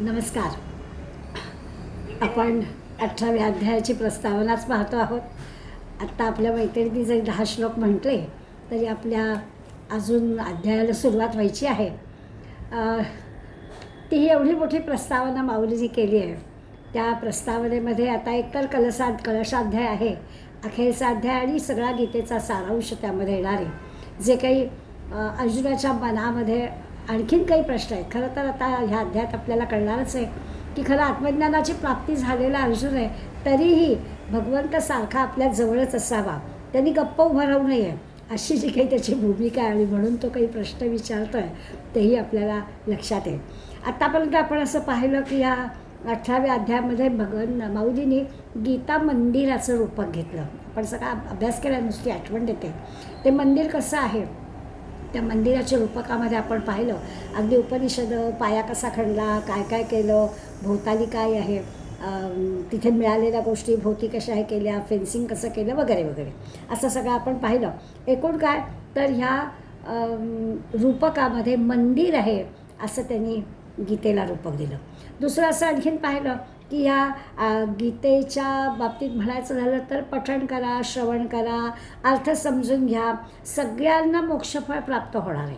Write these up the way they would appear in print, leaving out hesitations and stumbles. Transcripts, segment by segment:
नमस्कार. आपण 18व्या अध्यायाची प्रस्तावनाच पाहतो आहोत. आत्ता आपल्या मैत्रिणी जरी 10 श्लोक म्हटले तरी आपल्या अजून अध्यायाला सुरुवात व्हायची आहे. ती एवढी मोठी प्रस्तावना माऊलीजी केली आहे. त्या प्रस्तावनेमध्ये आता एकतर कलशाध्याय आहे, अखेरचा अध्याय आणि सगळा गीतेचा सारांश त्यामध्ये येणार आहे. जे काही अर्जुनाच्या मनामध्ये आणखीन काही प्रश्न आहेत. खरं तर आता ह्या अध्यायात आपल्याला कळणारच आहे की खरं आत्मज्ञानाची प्राप्ती झालेला अर्जुन आहे, तरीही भगवंत सारखा आपल्या जवळच असावा, त्यांनी गप्प उभं राहू नये, अशी जी काही त्याची भूमिका आहे आणि म्हणून तो काही प्रश्न विचारतो आहे तेही आपल्याला लक्षात येईल. आत्तापर्यंत आपण असं पाहिलं की ह्या 18व्या अध्यायामध्ये माऊलींनी गीता मंदिराचं रूपक घेतलं. आपण सगळा अभ्यास केला, नुसती आठवण देते. ते मंदिर कसं आहे, त्या मंदिराच्या रूपकामध्ये आपण पाहिलं अगदी उपनिषद, पाया कसा खणला, काय काय केलं, भोवताली काय आहे, तिथे मिळालेल्या गोष्टी भोवती कशा हे केल्या, फेन्सिंग कसं केलं वगैरे वगैरे, असं सगळं आपण पाहिलं. एकूण काय तर ह्या रूपकामध्ये मंदिर आहे असं त्यांनी गीतेला रूपक दिलं. दुसरं असं आणखीन पाहिलं की ह्या गीतेच्या बाबतीत म्हणायचं झालं तर पठण करा, श्रवण करा, अर्थ समजून घ्या, सगळ्यांना मोक्षफळ प्राप्त होणार आहे.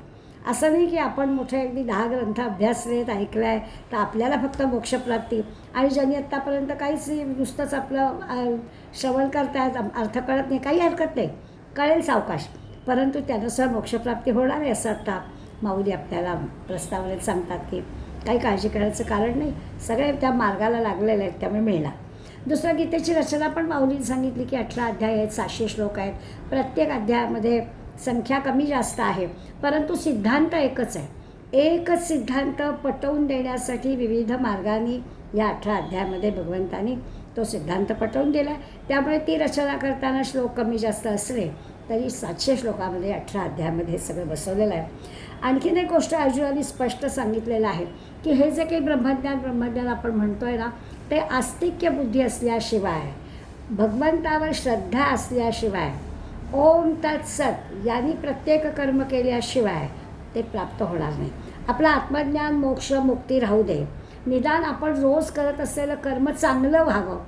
असं नाही की आपण मोठे अगदी 10 ग्रंथ अभ्यासलेत, ऐकलं आहे तर आपल्याला फक्त मोक्षप्राप्ती, आणि ज्यांनी आत्तापर्यंत काहीच नुसतंच आपलं श्रवण करतायत, अर्थ कळत नाही, काही हरकत नाही, कळेल सावकाश, परंतु त्यानुसार मोक्षप्राप्ती होणार आहे असं आता माऊली आपल्याला प्रस्तावनेत सांगतात की काही काळजी करायचं कारण नाही, सगळे त्या मार्गाला लागलेले आहेत, त्यामुळे मिळणार. दुसरं, गीतेची रचना पण माऊलींनी सांगितली की 18 अध्याय आहेत, 700 श्लोक आहेत. प्रत्येक अध्यायामध्ये संख्या कमी जास्त आहे, परंतु सिद्धांत एकच आहे. एकच सिद्धांत पटवून देण्यासाठी विविध मार्गाने या 18 अध्यायामध्ये भगवंतांनी तो सिद्धांत पटवून दिला आहे. त्यामुळे ती रचना करताना श्लोक कमी जास्त असले तरी 700 श्लोकामध्ये 18 अध्यायामध्ये हे सगळं बसवलेलं आहे. आणखीन एक गोष्ट अर्जुनाने स्पष्ट सांगितलेलं आहे की हे जे काही ब्रह्मज्ञान आपण म्हणतो आहे ना, ते आस्तिक्य बुद्धी असल्याशिवाय, भगवंतावर श्रद्धा असल्याशिवाय, ओम तत्सत यांनी प्रत्येक कर्म केल्याशिवाय ते प्राप्त होणार नाही. आपलं आत्मज्ञान, मोक्ष, मुक्ती राहू दे, निदान आपण रोज करत असलेलं कर्म चांगलं व्हावं,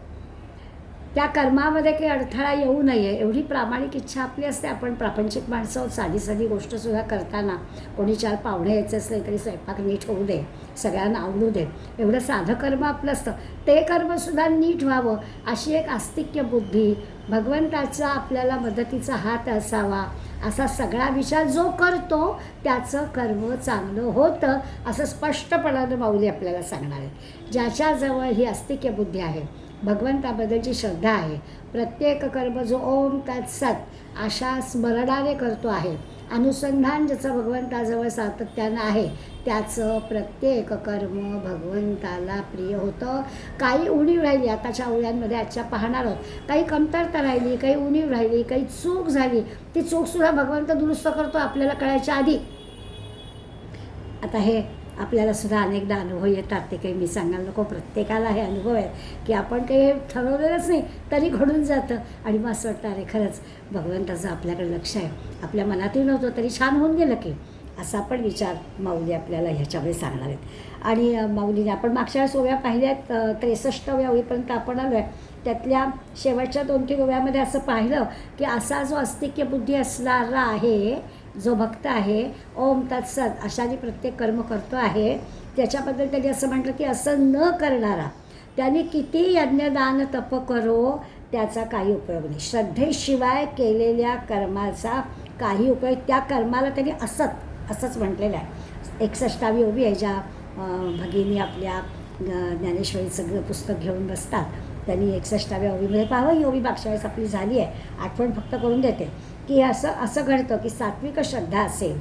त्या कर्मामध्ये काही अडथळा येऊ नये, एवढी प्रामाणिक इच्छा आपली असते. आपण प्रापंचिक माणसं, साधी साधी गोष्टसुद्धा करताना कोणी 4 पाहुणे यायचे असले तरी स्वयंपाक नीट होऊ दे, सगळ्यांना आवडू दे, एवढं साधं कर्म आपलं असतं, ते कर्मसुद्धा नीट व्हावं अशी एक आस्तिक्य बुद्धी, भगवंताचा आपल्याला मदतीचा हात असावा, असा सगळा विचार जो करतो त्याचं कर्म चांगलं होतं असं स्पष्टपणानं माऊली आपल्याला सांगणार आहे. ज्याच्याजवळ ही आस्तिक्य बुद्धी आहे, भगवंताबद्दलची श्रद्धा आहे, प्रत्येक कर्म जो ओम तत्सत अशा स्मरणाने करतो आहे, अनुसंधान ज्याचं भगवंताजवळ सातत्यानं आहे, त्याचं प्रत्येक कर्म भगवंताला प्रिय होतं. काही उणीव राहिली, आताच्या ओळ्यांमध्ये आजच्या पाहणार आहोत, काही कमतरता राहिली, काही उणीव राहिली, काही चूक झाली, ती चूकसुद्धा भगवंत दुरुस्त करतो आपल्याला कळायच्या आधी. आता हे आपल्याला सुद्धा अनेकदा अनुभव येतात, ते काही मी सांगायला नको, प्रत्येकाला हे अनुभव आहे की आपण काही ठरवलेलंच नाही तरी घडून जातं, आणि मग असं वाटतं अरे खरंच भगवंताचं आपल्याकडे लक्ष आहे, आपल्या मनातही नव्हतं तरी छान होऊन गेलं की, असा पण विचार माऊली आपल्याला ह्याच्यामध्ये सांगणार आहेत. आणि माऊलीने आपण मागच्या वेळेस ओव्या पाहिल्या आहेत, 63व्या ओळीपर्यंत आपण आलो आहे. त्यातल्या शेवटच्या 2-3 ओव्यामध्ये असं पाहिलं की असा जो आस्तिक्य बुद्धी असणारा आहे, जो भक्त आहे, ओम तत्सत अशाने प्रत्येक कर्म करतो आहे, त्याच्याबद्दल त्यांनी असं म्हटलं की असं न करणारा, त्यांनी किती यज्ञदान तप करो त्याचा काही उपयोग नाही. श्रद्धेशिवाय केलेल्या कर्माचा काही उपयोग, त्या कर्माला त्यांनी असंच म्हटलेलं आहे. 61वी ओवी आहे, ज्या भगिनी आपल्या ज्ञानेश्वरी सगळं पुस्तक घेऊन बसतात, त्यांनी 61व्या ओवीमध्ये पाहावं. ही ओवी मागच्या वेळेस आपली झाली आहे, आठवण फक्त करून देते की असं घडतं की सात्विक श्रद्धा असेल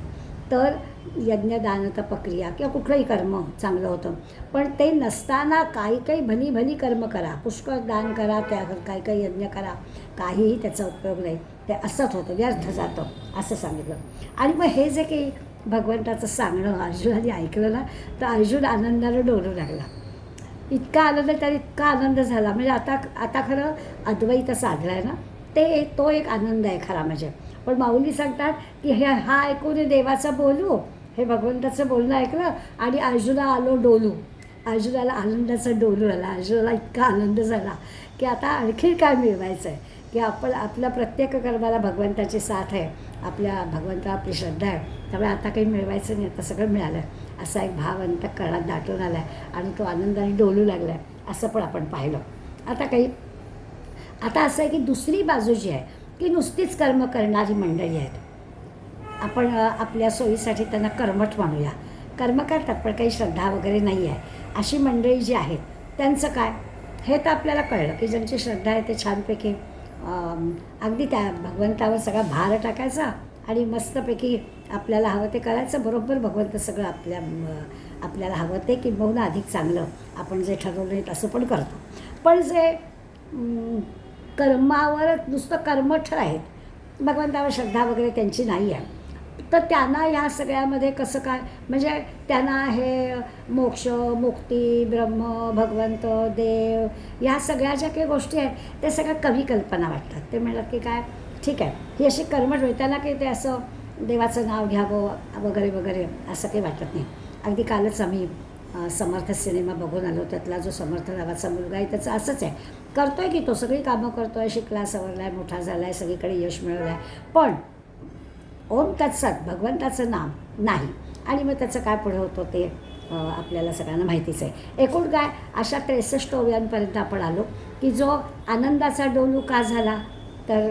तर यज्ञदान तपक्रिया किंवा कुठलंही कर्म चांगलं होतं, पण ते नसताना काही भली कर्म करा, पुष्कळ दान करा, त्या काही यज्ञ करा, काहीही त्याचा उपयोग नाही, ते असंच होतं, व्यर्थ जातं असं सांगितलं. आणि मग हे जे काही भगवंताचं सांगणं अर्जुनाने ऐकलं ना, तर अर्जुन आनंदानं डोलू लागला. इतका आनंद, त्याला इतका आनंद झाला, म्हणजे आता खरं अद्वैत साधला आहे ना, तो एक आनंद आहे खरा म्हणजे. पण माऊली सांगतात की हा ऐकून देवाचं बोलू, हे भगवंताचं बोलणं ऐकलं आणि अर्जुना आलो डोलू, अर्जुनाला आनंदाचा डोलू आला. अर्जुनाला इतका आनंद झाला की आता आणखी काय मिळवायचं आहे, की आपल्या प्रत्येक कर्माला भगवंताची साथ आहे, आपल्या भगवंतावर आपली श्रद्धा आहे, त्यामुळे आता काही मिळवायचं नाही, आता सगळं मिळालं आहे असा एक भाव अंतःकरणात दाटून आला आहे आणि तो आनंदाने डोलू लागला आहे असं पण आपण पाहिलं. आता असं आहे की दुसरी बाजू जी आहे की नुसतीच कर्म करणारी मंडळी आहेत. आपण आपल्या सोयीसाठी त्यांना कर्मठ म्हणूया. कर्म करतात पण काही श्रद्धा वगैरे नाही आहे अशी मंडळी जी आहेत त्यांचं काय, हे तर आपल्याला कळलं की ज्यांची श्रद्धा आहे ते छानपैकी अगदी त्या भगवंतावर सगळा भार टाकायचा आणि मस्तपैकी आपल्याला हवं ते करायचं. बरोबर भगवंत सगळं आपल्याला हवं ते किंबहुना अधिक चांगलं आपण जे ठरवलं आहे तसं पण करतो. पण जे कर्मावर नुसतं कर्मठ आहेत, भगवंतावर श्रद्धा वगैरे त्यांची नाही आहे, तर त्यांना ह्या सगळ्यामध्ये कसं काय, म्हणजे त्यांना हे मोक्ष, मुक्ती, ब्रह्म, भगवंत, देव ह्या सगळ्या ज्या काही गोष्टी आहेत त्या सगळ्या कवी कल्पना वाटतात. ते म्हणतात की काय ठीक आहे ही अशी कर्मठ होईल, त्यांना काही ते असं देवाचं नाव घ्यावं वगैरे वगैरे असं काही वाटत नाही. अगदी कालच आम्ही समर्थ सिनेमा बघून आलो. त्यातला जो समर्थ नावाचा मुलगा आहे त्याचं असंच आहे, करतो आहे की तो सगळी कामं करतो आहे, शिकला सवरला आहे, मोठा झाला आहे, सगळीकडे यश मिळवलं आहे, पण ओम तत्सत भगवंताचं नाम नाही. आणि मग त्याचं काय पुढे होतं ते आपल्याला सगळ्यांना माहितीच आहे. एकूण काय अशा 63 ओव्यांपर्यंत आपण आलो की जो आनंदाचा डोलू का झाला, तर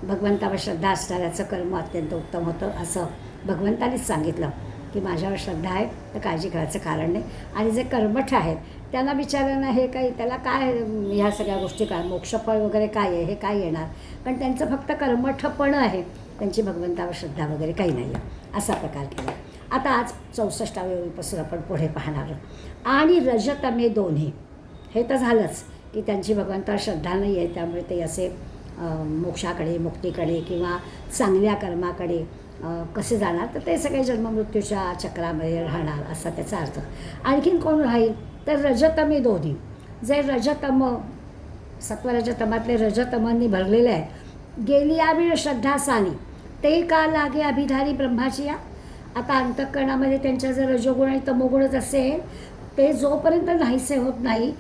भगवंतावर श्रद्धा असणाऱ्याचं कर्म अत्यंत उत्तम होतं असं भगवंतानेच सांगितलं की माझ्यावर श्रद्धा आहे तर काळजी करायचं कारण नाही. आणि जे कर्मठ आहेत त्यांना विचारणं हे काही त्याला काय ह्या सगळ्या गोष्टी काय मोक्षफळ वगैरे काय आहे हे काय येणार, पण त्यांचं फक्त कर्मठपणं आहे, त्यांची भगवंतावर श्रद्धा वगैरे काही नाही आहे असा प्रकार केला. आता आज 64व्या ओळीपासून आपण पुढे पाहणार आहोत. आणि रजतमे दोन्ही हे तर झालंच की त्यांची भगवंतावर श्रद्धा नाही आहे त्यामुळे ते असे मोक्षाकडे, मुक्तीकडे किंवा चांगल्या कर्माकडे कसे जाणार, तर ते सगळे जन्ममृत्यूच्या चक्रामध्ये राहणार असा त्याचा अर्थ. आणखीन कोण राहील तर रजतमे दोन्ही, जे रजतम सत्वरजतमातले रजतमांनी भरलेले आहेत. गेली आविळ श्रद्धा सानी ते का लागे अभिधारी ब्रह्माची या. आता अंतःकरणामध्ये त्यांच्या जर रजोगुण आणि तमोगुणच असेल ते जोपर्यंत नाहीसे होत नाही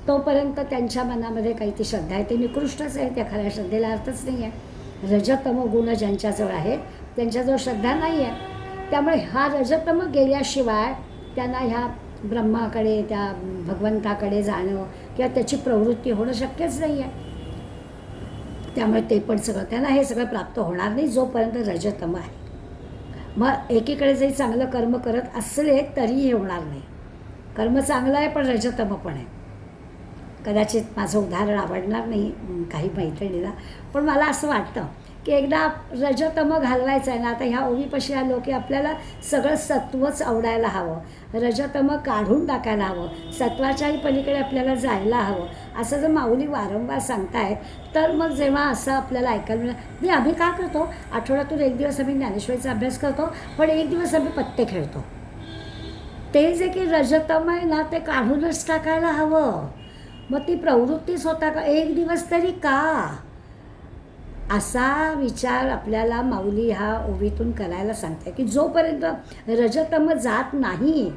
तोपर्यंत त्यांच्या मनामध्ये काही ती श्रद्धा आहे ते निकृष्टच आहे, त्या खऱ्या श्रद्धेला अर्थच नाही आहे. रजतम गुण ज्यांच्याजवळ आहेत त्यांच्याजवळ श्रद्धा नाही आहे, त्यामुळे हा रजतम गेल्याशिवाय त्यांना ह्या ब्रह्माकडे त्या भगवंताकडे जाणं किंवा त्याची प्रवृत्ती होणं शक्यच नाही आहे. त्यामुळे ते पण सगळं त्यांना हे सगळं प्राप्त होणार नाही जोपर्यंत रजतम आहे. मग एकीकडे जरी चांगलं कर्म करत असले तरीही होणार नाही. कर्म चांगलं आहे पण रजतम पण आहे. कदाचित माझं उदाहरण आवडणार नाही काही मैत्रिणीला, पण मला असं वाटतं की एकदा रजतम घालवायचं आहे ना. आता ह्या ओवीपाशी आलो की आपल्याला सगळं सत्वच आवडायला हवं, रजतम काढून टाकायला हवं, सत्वाच्याही पलीकडे आपल्याला जायला हवं असं जर माऊली वारंवार सांगतायत, तर मग जेव्हा असं आपल्याला ऐकायला मिळालं नाही. आम्ही काय करतो, आठवड्यातून एक दिवस आम्ही ज्ञानेश्वरीचा अभ्यास करतो, पण एक दिवस आम्ही पत्ते खेळतो. ते जे की रजतम आहे ना ते काढूनच टाकायला हवं. मग ती प्रवृत्तीच होता का एक दिवस तरी का, असा विचार आपल्याला माऊली ह्या ओवीतून करायला सांगते की जोपर्यंत रजतम जात नाही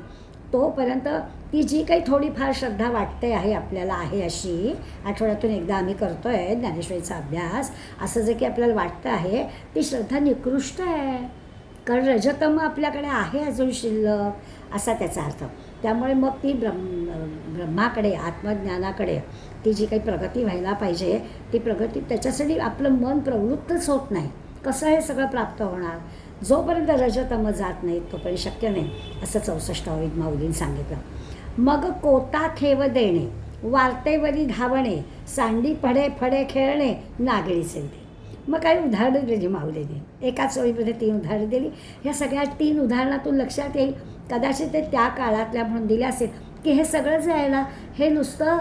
तोपर्यंत ती जी काही थोडीफार श्रद्धा वाटते आहे आपल्याला आहे अशी, आठवड्यातून एकदा आम्ही करतो आहे ज्ञानेश्वरीचा अभ्यास, असं जे की आपल्याला वाटतं आहे ती श्रद्धा निकृष्ट आहे, कारण रजतम आपल्याकडे आहे अजून शिल्लक असा त्याचा अर्थ. त्यामुळे मग ती ब्रह्माकडे आत्मज्ञानाकडे ती जी काही प्रगती व्हायला पाहिजे ती प्रगती त्याच्यासाठी आपलं मन प्रवृत्तच होत नाही. कसं हे सगळं प्राप्त होणार, जोपर्यंत रजतम जात नाही तोपर्यंत शक्य नाही असं 64व्या माऊलींनी सांगितलं. मग कोता खेव देणे, वार्तेवरी धावणे, सांडी पडे फडे खेळणे, नागळीचे दे. मग काही उदाहरणं दिली माऊलीने, एकाच ओळीमध्ये 3 उदाहरणं दिली. ह्या सगळ्या 3 उदाहरणातून लक्षात येईल कदाचित ते त्या काळातल्या म्हणून दिले असेल की हे सगळं जे आहे ना हे नुसतं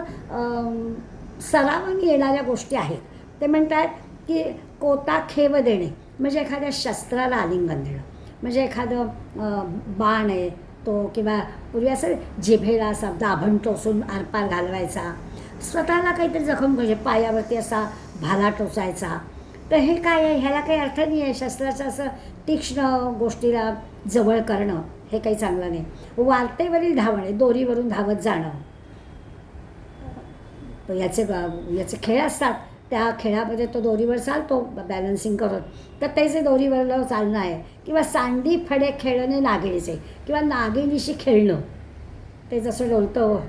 सरावाने येणाऱ्या गोष्टी आहेत. ते म्हणतात की कोता खेव देणे म्हणजे एखाद्या शस्त्राला आलिंगन देणं, म्हणजे एखादं बाण आहे तो किंवा पूर्वी असं जिभेला असा दाभण टोचून आरपार घालवायचा, स्वतःला काहीतरी जखम म्हणजे पायावरती असा भाला टोचायचा, तर हे काय आहे, ह्याला काही अर्थ नाही आहे. शस्त्राचं असं तीक्ष्ण गोष्टीला जवळ करणं हे काही चांगलं नाही. वार्तेवरील धावणे, दोरीवरून धावत जाणं, याचे खेळ असतात. त्या खेळामध्ये तो दोरीवर चालतो बॅलन्सिंग करत, तर ते जे दोरीवरलं चालणं आहे, किंवा सांडी फडे खेळणे नागिणीचे, किंवा नागिणीशी खेळणं. ते जसं डोलतं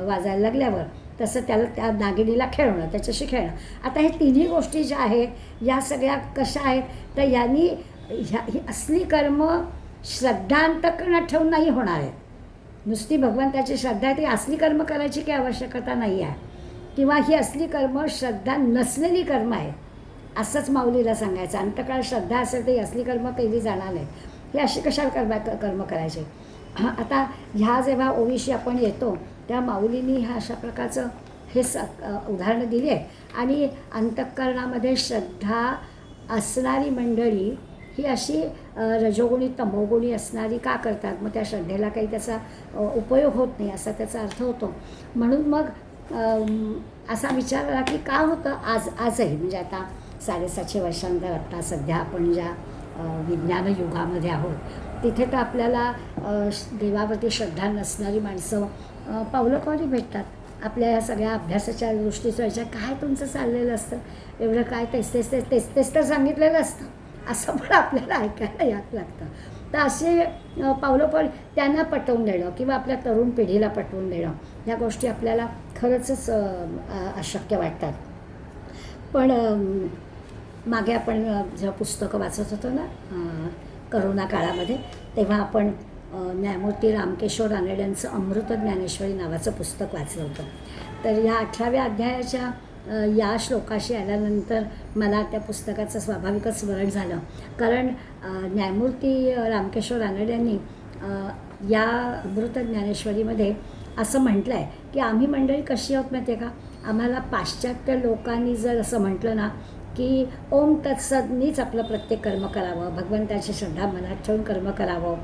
वाजायला लागल्यावर तसं त्याला त्या नागिणीला खेळणं, त्याच्याशी खेळणं. आता हे तिन्ही गोष्टी ज्या आहेत या सगळ्या कशा आहेत, तर यांनी ही असली कर्म श्रद्धांतकरणात ठेवून नाही होणार आहेत. नुसती भगवंताची श्रद्धा आहे ती असली कर्म करायची काही आवश्यकता नाही आहे, किंवा ही असली कर्म श्रद्धा नसलेली कर्म आहे असंच माऊलीला सांगायचं. अंतकाळ श्रद्धा असेल तर ही असली कर्म केली जाणार नाहीत. ही अशी कशाला कर्म करायचे. आता ह्या जेव्हा ओवीशी आपण येतो त्या माऊलींनी ह्या अशा प्रकारचं हे उदाहरणं दिली आहे. आणि अंतःकरणामध्ये श्रद्धा असणारी मंडळी ही अशी रजोगुणी तमोगुणी असणारी का करतात, मग त्या श्रद्धेला काही त्याचा उपयोग होत नाही असा त्याचा अर्थ होतो. म्हणून मग असा विचार आला की का होतं आजही, म्हणजे आता 750 वर्षांनंतर आत्ता सध्या आपण ज्या विज्ञान युगामध्ये आहोत तिथे तर आपल्याला देवावरती श्रद्धा नसणारी माणसं पावलोपावली भेटतात. आपल्या या सगळ्या अभ्यासाच्या दृष्टीचं याच्या काय तुमचं चाललेलं असतं, एवढं काय तेच तर सांगितलेलं असतं असं पण आपल्याला ऐकायला यावं लागतं. तर असे पावलोपावली त्यांना पटवून देणं किंवा आपल्या तरुण पिढीला पटवून देणं ह्या गोष्टी आपल्याला खरंच अशक्य वाटतात. पण मागे आपण जेव्हा पुस्तकं वाचत होतो ना करोना काळामध्ये, तेव्हा आपण न्यायमूर्ती रामकेशव रानडेंचं अमृत ज्ञानेश्वरी नावाचं पुस्तक वाचलं होतं. तर ह्या 18व्या अध्यायाच्या या श्लोकाशी आल्यानंतर मला त्या पुस्तकाचं स्वाभाविकच स्मरण झालं. कारण न्यायमूर्ती रामकेशव रानडेंनी या अमृत ज्ञानेश्वरीमध्ये असं म्हटलं आहे की आम्ही मंडळी कशी आहोत माहिती आहे का, आम्हाला पाश्चात्य लोकांनी जर असं म्हटलं ना की ओम तत्सदनीच आपलं प्रत्येक कर्म करावं, भगवंताची श्रद्धा मनात ठेवून कर्म करावं,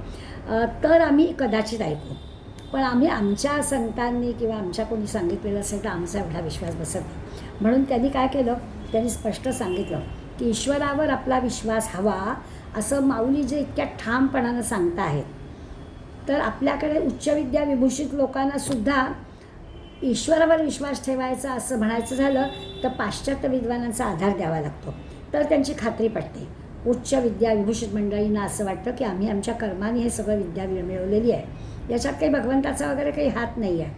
तर आम्ही कदाचित ऐकू. पण आम्ही आमच्या संतांनी किंवा आमच्या कोणी सांगितलेलं असेल तर आमचा एवढा विश्वास बसत नाही. म्हणून त्यांनी काय केलं, त्यांनी स्पष्ट सांगितलं की ईश्वरावर आपला विश्वास हवा असं माऊली जे इतक्या ठामपणानं सांगता आहेत. तर आपल्याकडे उच्च विद्या विभूषित लोकांनासुद्धा ईश्वरावर विश्वास ठेवायचा असं म्हणायचं झालं तर पाश्चात्य विद्वानांचा आधार द्यावा लागतो, तर त्यांची खात्री पटते. उच्च विद्या विभूषित मंडळींना असं वाटतं की आम्ही आमच्या कर्माने हे सगळं विद्या मिळवलेली आहे, याच्यात काही भगवंताचा वगैरे काही हात नाही आहे.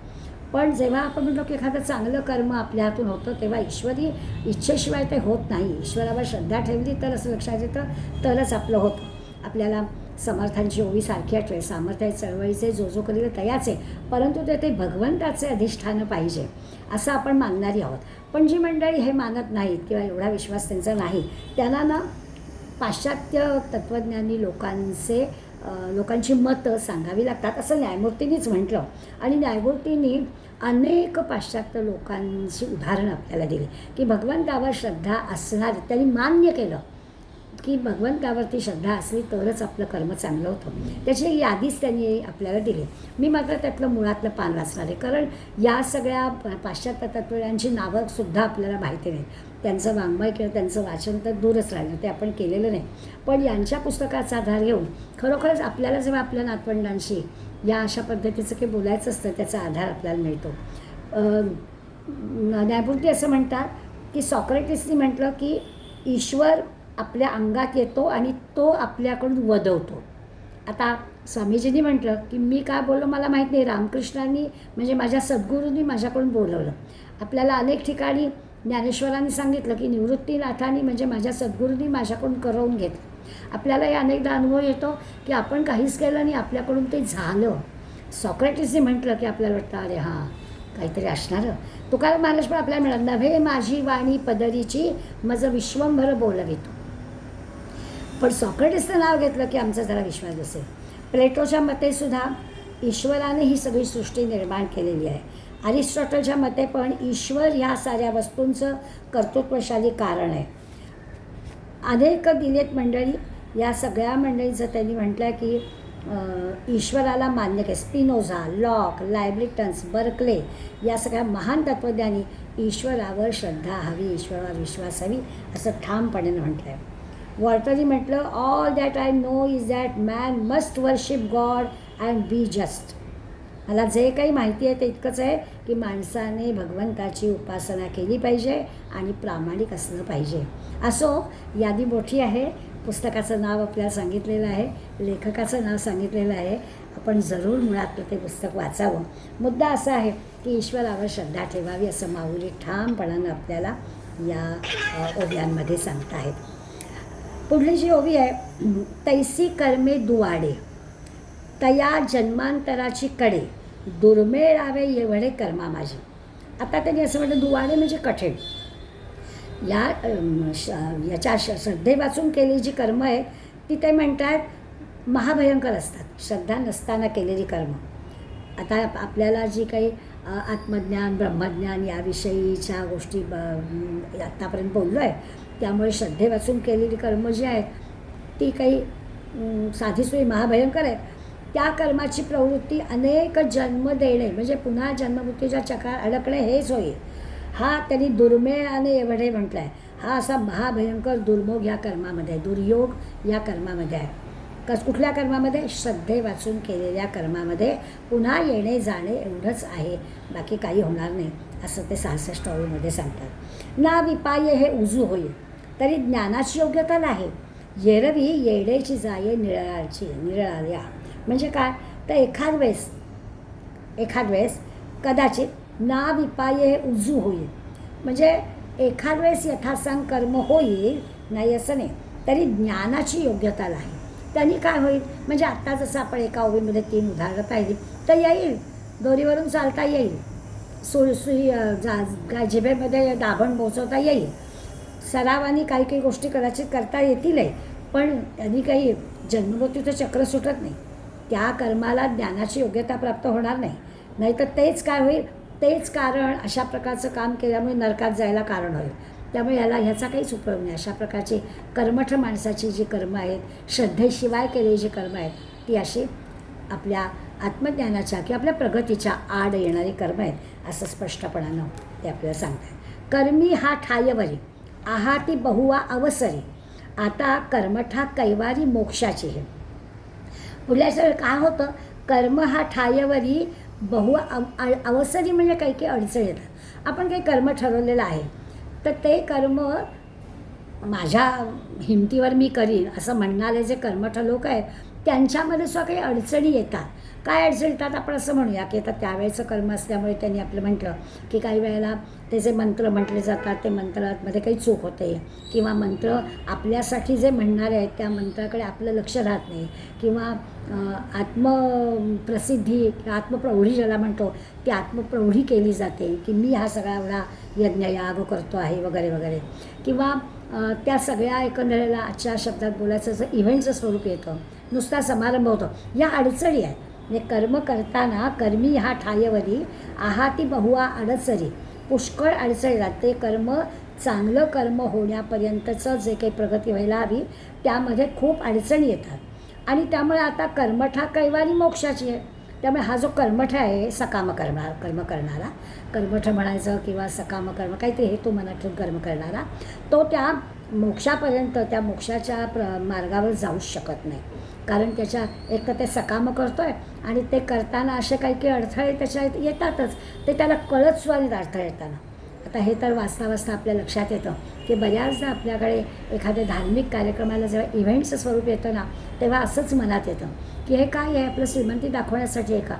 पण जेव्हा आपण म्हणतो की एखादं चांगलं कर्म आपल्या हातून होतं तेव्हा ईश्वरी इच्छेशिवाय ते होत नाही. ईश्वरावर श्रद्धा ठेवली तर असं लक्षात येतं तरच आपलं होतं. आपल्याला समर्थांची ओवी सारखी आठवेल, सामर्थ्य चळवळीचे जो करील तयाचे, परंतु ते भगवंताचे अधिष्ठान पाहिजे असं आपण मानणारी आहोत. पण जी मंडळी हे मानत नाहीत किंवा एवढा विश्वास त्यांचा नाही, त्यांना ना पाश्चात्य तत्त्वज्ञानी लोकांची मतं सांगावी लागतात असं न्यायमूर्तींनीच म्हटलं. आणि न्यायमूर्तींनी अनेक पाश्चात्य लोकांची उदाहरणं आपल्याला दिली की भगवंतावर श्रद्धा असणारी, त्यांनी मान्य केलं की भगवंतावरती श्रद्धा असली तरच आपलं कर्म चांगलं होतं. त्याची यादीच त्यांनी आपल्याला दिली. मी मात्र त्यातलं मुळातलं पान वाचणार आहे, कारण या सगळ्या पाश्चात्य तत्त्वज्ञांची नावंसुद्धा आपल्याला माहिती नाही. त्यांचं वाङ्मय किंवा त्यांचं वाचन तर दूरच राहिलं, ते आपण केलेलं नाही. पण यांच्या पुस्तकाचा आधार घेऊन खरोखरच आपल्याला जेव्हा आपल्या नातवंडांशी या अशा पद्धतीचं काही बोलायचं असतं त्याचा आधार आपल्याला मिळतो. न्यायमूर्ती असं म्हणतात की सॉक्रेटिसनी म्हटलं की ईश्वर आपल्या अंगात येतो आणि तो आपल्याकडून वदवतो. आता स्वामीजींनी म्हटलं की मी काय बोललो मला माहीत नाही, रामकृष्णांनी म्हणजे माझ्या सद्गुरूंनी माझ्याकडून बोलवलं. आपल्याला अनेक ठिकाणी ज्ञानेश्वरांनी सांगितलं की निवृत्तीनाथांनी म्हणजे माझ्या सद्गुरूंनी माझ्याकडून करवून घेतलं. आपल्याला या अनेकदा अनुभव येतो की आपण काहीच केलं आणि आपल्याकडून ते झालं. सॉक्रेटिसने म्हटलं की आपल्याला वाटतं अरे हां काहीतरी असणारं. तुकाराम महाराज पण आपल्याला मिळत नव्हे माझी वाणी पदरीची मज विश्वंभर बोलवितो. पण सॉक्रेटिसचं नाव घेतलं की आमचा जरा विश्वास बसेल. प्लेटोच्या मतेसुद्धा ईश्वराने ही सगळी सृष्टी निर्माण केलेली आहे. अरिस्टॉटलच्या मते पण ईश्वर ह्या साऱ्या वस्तूंचं कर्तृत्वशाली कारण आहे. अनेक दिलेत मंडळी, या सगळ्या मंडळींचं त्यांनी म्हटलं की ईश्वराला मान्य केलं. स्पिनोझा, लॉक, लायब्रिटन्स, बर्कले या सगळ्या महान तत्त्वज्ञांनी ईश्वरावर श्रद्धा हवी, ईश्वरावर विश्वास हवी असं ठामपणे म्हटलं आहे. वॉल्टरनी म्हटलं, all that I know is that man must worship God and be just. मला जे काही माहिती आहे ते इतकंच आहे की माणसाने भगवंताची उपासना केली पाहिजे आणि प्रामाणिक असलं पाहिजे. असो, यादी मोठी आहे. पुस्तकाचं नाव आपल्याला सांगितलेलं आहे, लेखकाचं नाव सांगितलेलं आहे. आपण जरूर मुळातलं ते पुस्तक वाचावं. मुद्दा असा आहे की ईश्वरावर श्रद्धा ठेवावी असं माऊली ठामपणानं आपल्याला या ओव्यांमध्ये सांगत आहेत. पुढली जी ओवी आहे, तैसी कर्मे दुवाडे तया जन्मांतराची कडे दुर्मिळावे एवढे कर्मा माझे. आता त्यांनी असं म्हटलं, दुवाडे म्हणजे कठीण. याच्या श्रद्धे वाचून केलेली जी कर्म आहेत ती ते म्हणतात महाभयंकर असतात, श्रद्धा नसताना केलेली कर्म. आता आपल्याला जी काही आत्मज्ञान ब्रह्मज्ञान याविषयीच्या गोष्टी आत्तापर्यंत बोललो आहे, त्यामुळे श्रद्धे वाचून केलेली कर्म जी आहेत ती काही साधीसोयी महाभयंकर आहेत. त्या कर्माची प्रवृत्ती अनेक जन्म देणे म्हणजे पुन्हा जन्ममृत्यूच्या चक्रात अडकणे हेच होईल. हा त्यांनी दुर्मिळाने एवढे म्हटलं आहे. हा असा महाभयंकर दुर्मोग या कर्मामध्ये आहे, दुर्योग या कर्मामध्ये आहे. कुठल्या कर्मामध्ये? श्रद्धे वाचून केलेल्या कर्मामध्ये पुन्हा येणे जाणे एवढंच आहे, बाकी काही होणार नाही असं ते 66 ओळीमध्ये सांगतात. ना विपाये हे उजू होईल तरी ज्ञानाची योग्यता नाही, येरवी येडेची जाये निरळाल्या. म्हणजे काय तर एखाद वेळेस कदाचित ना विपाये हे उजू होईल, म्हणजे एखाद वेळेस यथासांग कर्म होईल, नाही असं नाही, तरी ज्ञानाची योग्यता नाही. त्यांनी काय होईल म्हणजे आत्ता जसं आपण एका ओवीमध्ये 3 उदाहरणं पाहिली तर येईल, दोरीवरून चालता येईल, जिभेमध्ये दाभण पोचवता येईल, सरावानी काही काही गोष्टी कदाचित करता येतीलही, पण त्यांनी काही जन्ममृत्यूचं चक्र सुटत नाही. त्या कर्माला ज्ञानाची योग्यता प्राप्त होणार नाही. नाहीतर तेच काय होईल, तेच कारण अशा प्रकारचं काम केल्यामुळे नरकात जायला कारण होईल. त्यामुळे ह्याचा काहीच उपयोग नाही. अशा प्रकारची कर्मठ माणसाची जी कर्म आहेत, श्रद्धेशिवाय केलेली जी कर्म आहेत, ती अशी आपल्या आत्मज्ञानाच्या किंवा आपल्या प्रगतीच्या आड येणारी कर्म आहेत असं स्पष्टपणानं ते आपल्याला सांगतात. कर्मी हा ठायवरी आहाती बहुवा अवसरी आता कर्मठा कैवारी मोक्षाची. हे पुढल्या सगळं काय होतं, कर्म हा ठायवरी बहु अवसरी म्हणजे काही काही अडचण येतात. आपण काही कर्म ठरवलेलं आहे तर ते कर्म माझ्या हिमतीवर मी करीन असं म्हणणारे जे कर्मठ लोक आहेत त्यांच्यामध्ये सुद्धा काही अडचणी येतात. काय अडचणी येतात आपण असं म्हणूया की आता त्यावेळेचं कर्म असल्यामुळे त्यांनी आपलं म्हटलं की काही वेळेला ते जे मंत्र म्हटले जातात ते मंत्रामध्ये काही चूक होते, किंवा मंत्र आपल्यासाठी जे म्हणणारे आहेत त्या मंत्राकडे आपलं लक्ष राहत नाही, किंवा आत्मप्रसिद्धी आत्मप्रौढी ज्याला म्हणतो ती आत्मप्रौढी केली जाते की मी हा सगळा एवढा यज्ञ याग करतो आहे वगैरे वगैरे, किंवा त्या सगळ्या एकंदरीला आजच्या शब्दात बोलायचं जसं इव्हेंटचं स्वरूप येतं, नुसता समारंभ होतो. या अडचणी आहेत. म्हणजे कर्म करताना कर्मी हा ठायवरी आहाती बहुवा अडचणी, पुष्कळ अडचणीला ते कर्म चांगलं कर्म होण्यापर्यंतचं जे काही प्रगती व्हायला हवी त्यामध्ये खूप अडचणी येतात. आणि त्यामुळे आता कर्मठा कैवारी मोक्षाची आहे. त्यामुळे हा जो कर्मठ आहे सकाम कर्म करणारा, कर्मठ म्हणायचं किंवा सकाम कर्म काहीतरी हेतू मनात ठेवून कर्म करणारा, तो त्या मोक्षापर्यंत त्या मोक्षाच्या मार्गावर जाऊच शकत नाही. कारण त्याच्या एक तर ते सकाम करतो आहे आणि ते करताना असे काही काही अडथळे त्याच्यात येतातच, ते त्याला कळत सुद्धा नाहीत अडथळे येताना. आता हे तर वाचता वाचता आपल्या लक्षात येतं की बऱ्याचदा आपल्याकडे एखाद्या धार्मिक कार्यक्रमाला जेव्हा इव्हेंटचं स्वरूप येतं ना तेव्हा असंच मनात येतं की हे काय आहे, आपलं श्रीमंती दाखवण्यासाठी आहे का.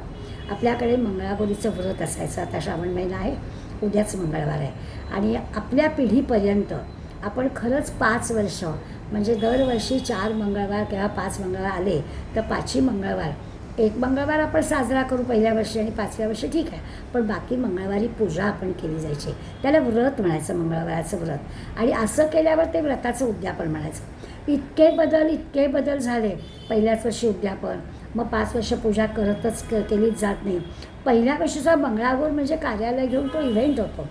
आपल्याकडे मंगळागौरीचं व्रत असायचं, आता श्रावण महिना आहे, उद्याच मंगळवार आहे, आणि आपल्या पिढीपर्यंत आपण खरंच 5 वर्ष म्हणजे दरवर्षी 4 मंगळवार किंवा 5 मंगळवार आले तर 5ही मंगळवार एक मंगळवार आपण साजरा करू पहिल्या वर्षी आणि 5व्या वर्षी ठीक आहे, पण बाकी मंगळवारी पूजा आपण केली जायची. त्याला व्रत म्हणायचं, मंगळवाराचं व्रत. आणि असं केल्यावर ते व्रताचं उद्यापन म्हणायचं. इतके बदल झाले. पहिल्याच वर्षी उद्यापन, मग 5 वर्ष पूजा केलीच जात नाही. पहिल्या वर्षीचा मंगळागौर म्हणजे कार्यालय घेऊन तो इव्हेंट होतो.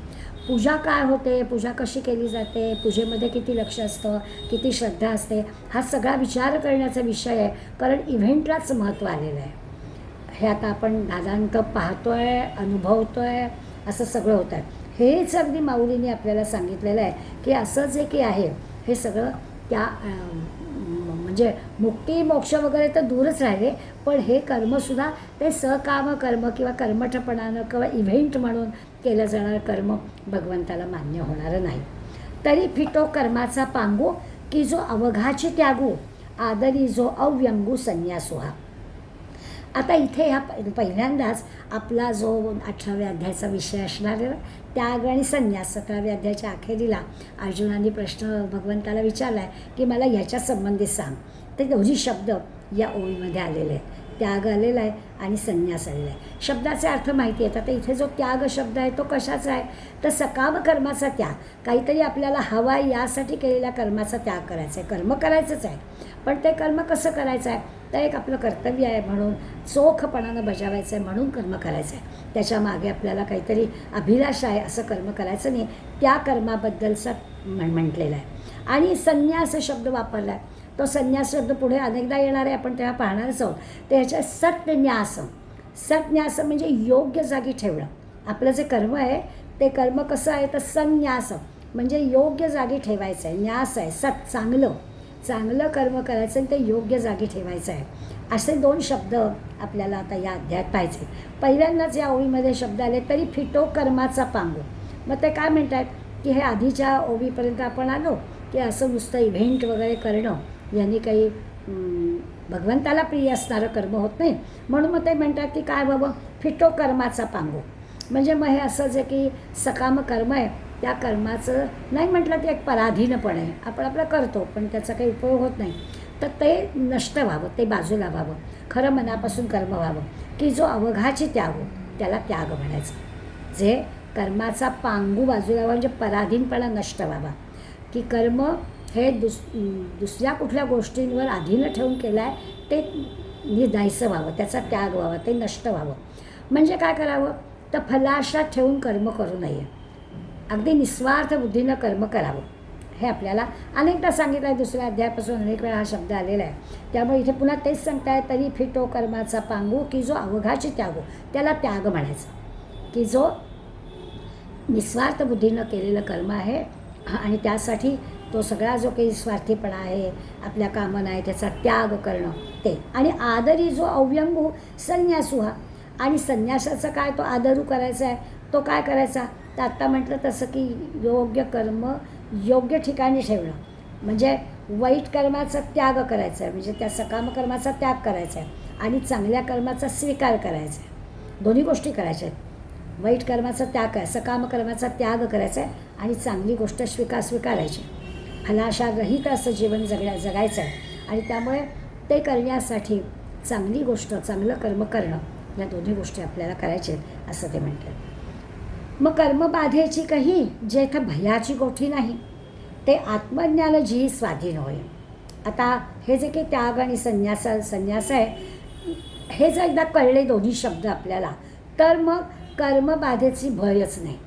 पूजा काय होते, पूजा कशी केली जाते, पूजेमध्ये किती लक्ष असतं, किती श्रद्धा असते, हा सगळा विचार करण्याचा विषय आहे. कारण इव्हेंटलाच महत्त्व आलेलं आहे. हे आता आपण दादांत पाहतो आहे, अनुभवतो आहे, असं सगळं होतं आहे. हेच अगदी माऊलीने आपल्याला सांगितलेलं आहे की असं जे की आहे हे सगळं त्या म्हणजे मुक्ती मोक्ष वगैरे तर दूरच राहिले, पण हे कर्मसुद्धा ते सकाम कर्म किंवा कर्मठपणानं किंवा इव्हेंट म्हणून केलं जाणारं कर्म भगवंताला मान्य होणारं नाही. तरी फिटो कर्माचा पांगू की जो अवघाची त्यागू आदरी जो अव्यंगू संन्यासो हा. आता इथे ह्या पहिल्यांदाच आपला जो 18व्या अध्यायाचा विषय असणार आहे त्याग आणि संन्यास, 17व्या अध्यायाच्या अखेरीला अर्जुनाने प्रश्न भगवंताला विचारला आहे की मला ह्याच्या संबंधित सांग. ते दोन्ही शब्द या ओळीमध्ये आलेले आहेत. त्याग आलेला आहे आणि संन्यास आलेला आहे. शब्दाचे अर्थ माहिती आहेत. आता इथे जो त्याग शब्द आहे तो कशाचा आहे तर सकाम कर्माचा त्याग, काहीतरी आपल्याला हवा यासाठी केलेल्या कर्माचा त्याग करायचा आहे. कर्म करायचंच आहे, पण ते कर्म कसं करायचं आहे तर एक आपलं कर्तव्य आहे म्हणून चोखपणानं बजावायचं आहे म्हणून कर्म करायचं आहे. त्याच्या मागे आपल्याला काहीतरी अभिलाषा आहे असं कर्म करायचं नाही, त्या कर्माबद्दलचं म्हटलेलं आहे. आणि संन्यास शब्द वापरला आहे. तो संन्यास शब्द पुढे अनेकदा येणार आहे, आपण तेव्हा पाहणारच आहोत. तर ह्याच्या सत्न्यास, सत्न्यास म्हणजे योग्य जागी ठेवणं. आपलं जे कर्म आहे ते कर्म कसं आहे तर संन्यास म्हणजे योग्य जागी ठेवायचं आहे. न्यास आहे सत, चांगलं कर्म करायचं आणि ते योग्य जागी ठेवायचं आहे. असे 2 शब्द आपल्याला आता या अध्यायात पाहिजे. पहिल्यांदाच या ओळीमध्ये शब्द आले तरी फिटो कर्माचा पांगू. मग ते काय म्हणतात की हे आधीच्या ओळीपर्यंत आपण आलो की असं नुसतं इव्हेंट वगैरे करणं यांनी काही भगवंताला प्रिय असणारं कर्म होत नाही. म्हणून मग ते म्हणतात की काय बाबा फिटो कर्माचा पांगू, म्हणजे मग हे असं जे की सकाम कर्म आहे त्या कर्माचं नाही म्हटलं ते एक पराधीनपण आहे. आपण आपलं करतो पण त्याचा काही उपयोग होत नाही, तर ते नष्ट व्हावं, ते बाजूला व्हावं, खरं मनापासून कर्म व्हावं. की जो अवघाची त्याग त्याला त्याग म्हणायचं. जे कर्माचा पांगू बाजूला व्हावं म्हणजे पराधीनपणा नष्ट व्हावा. की कर्म हे दुसऱ्या कुठल्या गोष्टींवर अधीन ठेवून केलं आहे ते नाहीसं व्हावं, त्याचा त्याग व्हावा, ते नष्ट व्हावं. म्हणजे काय करावं तर फलाशा ठेवून कर्म करू नये, अगदी निस्वार्थ बुद्धीनं कर्म करावं. हे आपल्याला अनेकदा सांगितलं आहे. दुसऱ्या अध्यायापासून अनेक वेळा हा शब्द आलेला आहे. त्यामुळे इथे पुन्हा तेच सांगताय तरी फिटो कर्माचा पांगू की जो अवघाची त्यागो त्याला त्याग म्हणायचं. की जो निस्वार्थ बुद्धीनं केलेलं कर्म आहे आणि त्यासाठी तो सगळा जो काही स्वार्थीपणा आहे, आपल्या कामना आहे त्याचा त्याग करणं ते. आणि आदरी जो अव्यंगू संन्यासू हा. आणि संन्यासाचा काय तो आदरू करायचा आहे. तो काय करायचा तर आत्ता म्हटलं तसं की योग्य कर्म योग्य ठिकाणी ठेवणं, म्हणजे वाईट कर्माचा त्याग करायचा आहे, म्हणजे त्या सकाम कर्माचा त्याग करायचा आहे आणि चांगल्या कर्माचा स्वीकार करायचा आहे. दोन्ही गोष्टी करायच्या आहेत. वाईट कर्माचा त्याग आहे, सकाम कर्माचा त्याग करायचा आहे आणि चांगली गोष्ट स्वीकारायची. फलाशा रहित असं जीवन जगायचं आहे. आणि त्यामुळे ते करण्यासाठी चांगली गोष्ट चांगलं कर्म करणं या दोन्ही गोष्टी आपल्याला करायच्या आहेत असं ते म्हणतात. मग कर्मबाधेची काही जेथं भयाची गोठी नाही ते आत्मज्ञान जी स्वाधीन होय. आता हे जे काही त्याग आणि संन्यास आहे हे जर एकदा कळले दोन्ही शब्द आपल्याला तर मग कर्मबाधेची भयच नाही.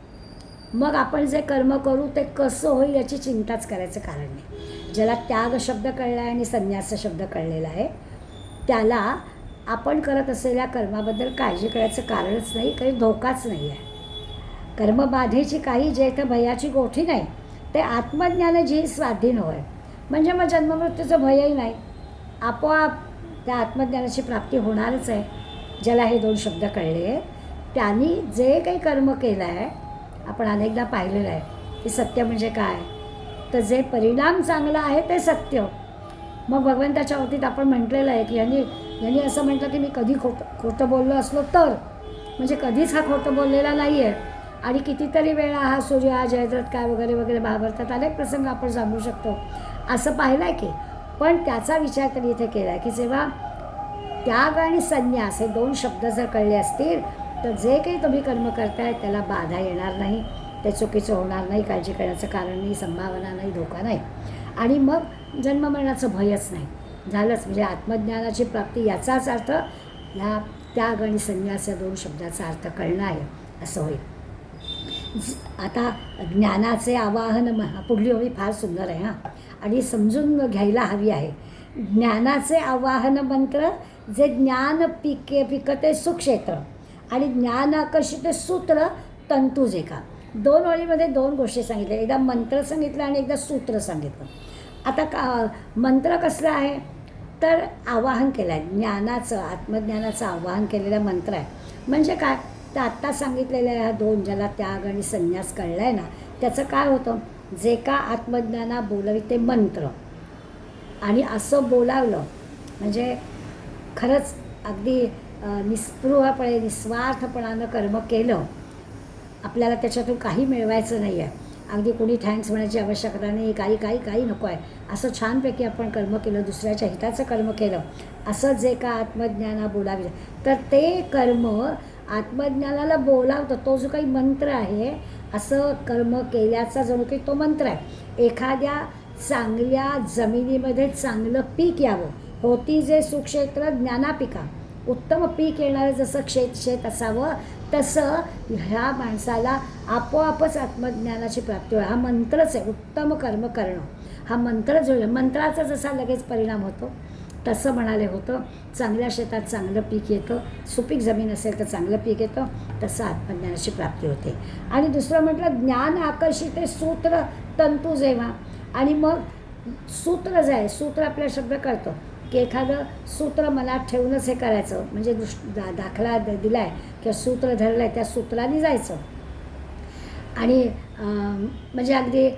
मग आपण जे कर्म करू ते कसं होईल याची चिंताच करायचं कारण नाही. ज्याला त्याग शब्द कळला आहे आणि संन्यास शब्द कळलेला आहे त्याला आपण करत असलेल्या कर्माबद्दल काळजी करायचं कारणच नाही, काही धोकाच नाही आहे. कर्मबाधेची काही जेथं भयाची गोठी नाही ते आत्मज्ञान जी स्वाधीन होय, म्हणजे मग जन्ममृत्यूचं भयही नाही, आपोआप त्या आत्मज्ञानाची प्राप्ती होणारच आहे. ज्याला हे 2 शब्द कळले त्यांनी जे काही कर्म केलं आहे आपण अनेकदा पाहिलेलं आहे की सत्य म्हणजे काय तर जे परिणाम चांगला आहे ते सत्य. मग भगवंताच्या बाबतीत आपण म्हटलेलं आहे की यांनी असं म्हटलं की मी कधी खोटं बोललो असलो तर, म्हणजे कधीच हा खोटं बोललेला नाही आहे. आणि कितीतरी वेळा हा सूर्य हा जयद्रथ काय वगैरे वगैरे महाभारतात अनेक प्रसंग आपण सांगू शकतो असं पाहिलं आहे की. पण त्याचा विचार तरी इथे केला आहे की जेव्हा त्याग आणि संन्यास हे 2 शब्द जर कळले असतील तर जे काही तुम्ही कर्म करताय त्याला बाधा येणार नाही, ते चुकीचं होणार नाही, काळजी करण्याचं कारण नाही, संभावना नाही, धोका नाही. आणि मग जन्ममरणाचं भयच नाही झालंच, म्हणजे आत्मज्ञानाची प्राप्ती याचाच अर्थ ह्या त्याग आणि संन्यास या 2 शब्दाचा अर्थ कळणं आहे असं होईल. आता ज्ञानाचे आवाहन पुढली ओळी फार सुंदर आहे हां, आणि समजून घ्यायला हवी आहे. ज्ञानाचे आवाहन मंत्र जे ज्ञान पिकते सुक्षेत्र आणि ज्ञान आकर्षित सूत्र तंतू जे का. 2 ओळीमध्ये 2 गोष्टी सांगितल्या, एकदा मंत्र सांगितलं आणि एकदा सूत्र सांगितलं. आता मंत्र कसला आहे तर आवाहन केलं आहे, ज्ञानाचं, आत्मज्ञानाचं आवाहन केलेला मंत्र आहे. म्हणजे काय तर आत्ता सांगितलेल्या ह्या दोन, ज्याला त्याग आणि संन्यास कळला आहे ना, त्याचं काय होतं, जे का आत्मज्ञाना बोलवी ते मंत्र, आणि असं बोलावलं म्हणजे खरंच अगदी निस्पृहपणे निस्वार्थपणानं कर्म केलं, आपल्याला त्याच्यातून काही मिळवायचं नाही आहे, अगदी कोणी थँक्स म्हणायची आवश्यकता नाही, काही काही काही नको आहे, असं छानपैकी आपण कर्म केलं, दुसऱ्याच्या हिताचं कर्म केलं, असं जे का आत्मज्ञाना बोलावे तर ते कर्म आत्मज्ञानाला बोलावतं. तो जो काही मंत्र आहे, असं कर्म केल्याचा जणू काही तो मंत्र आहे. एखाद्या चांगल्या जमिनीमध्ये चांगलं पीक यावं, होती जे सुक्षेत्र ज्ञानापिका, उत्तम पीक येणारं जसं शेत असावं, तसं ह्या माणसाला आपोआपच आत्मज्ञानाची प्राप्ती होईल. हा मंत्रच आहे, उत्तम कर्म करणं हा मंत्र जो आहे, मंत्राचा जसा लगेच परिणाम होतो तसं म्हणाले होतं. चांगल्या शेतात चांगलं पीक येतं, सुपीक जमीन असेल तर चांगलं पीक येतं, तसं आत्मज्ञानाची प्राप्ती होते. आणि दुसरं म्हटलं ज्ञान आकर्षित सूत्र तंतू जेव्हा, आणि मग सूत्र जे आहे, सूत्र आपल्याला शब्द कळतं की एखादं सूत्र मनात ठेवूनच हे करायचं, म्हणजे दाखला दिला आहे किंवा सूत्र धरलं आहे, त्या सूत्राने जायचं. आणि म्हणजे अगदी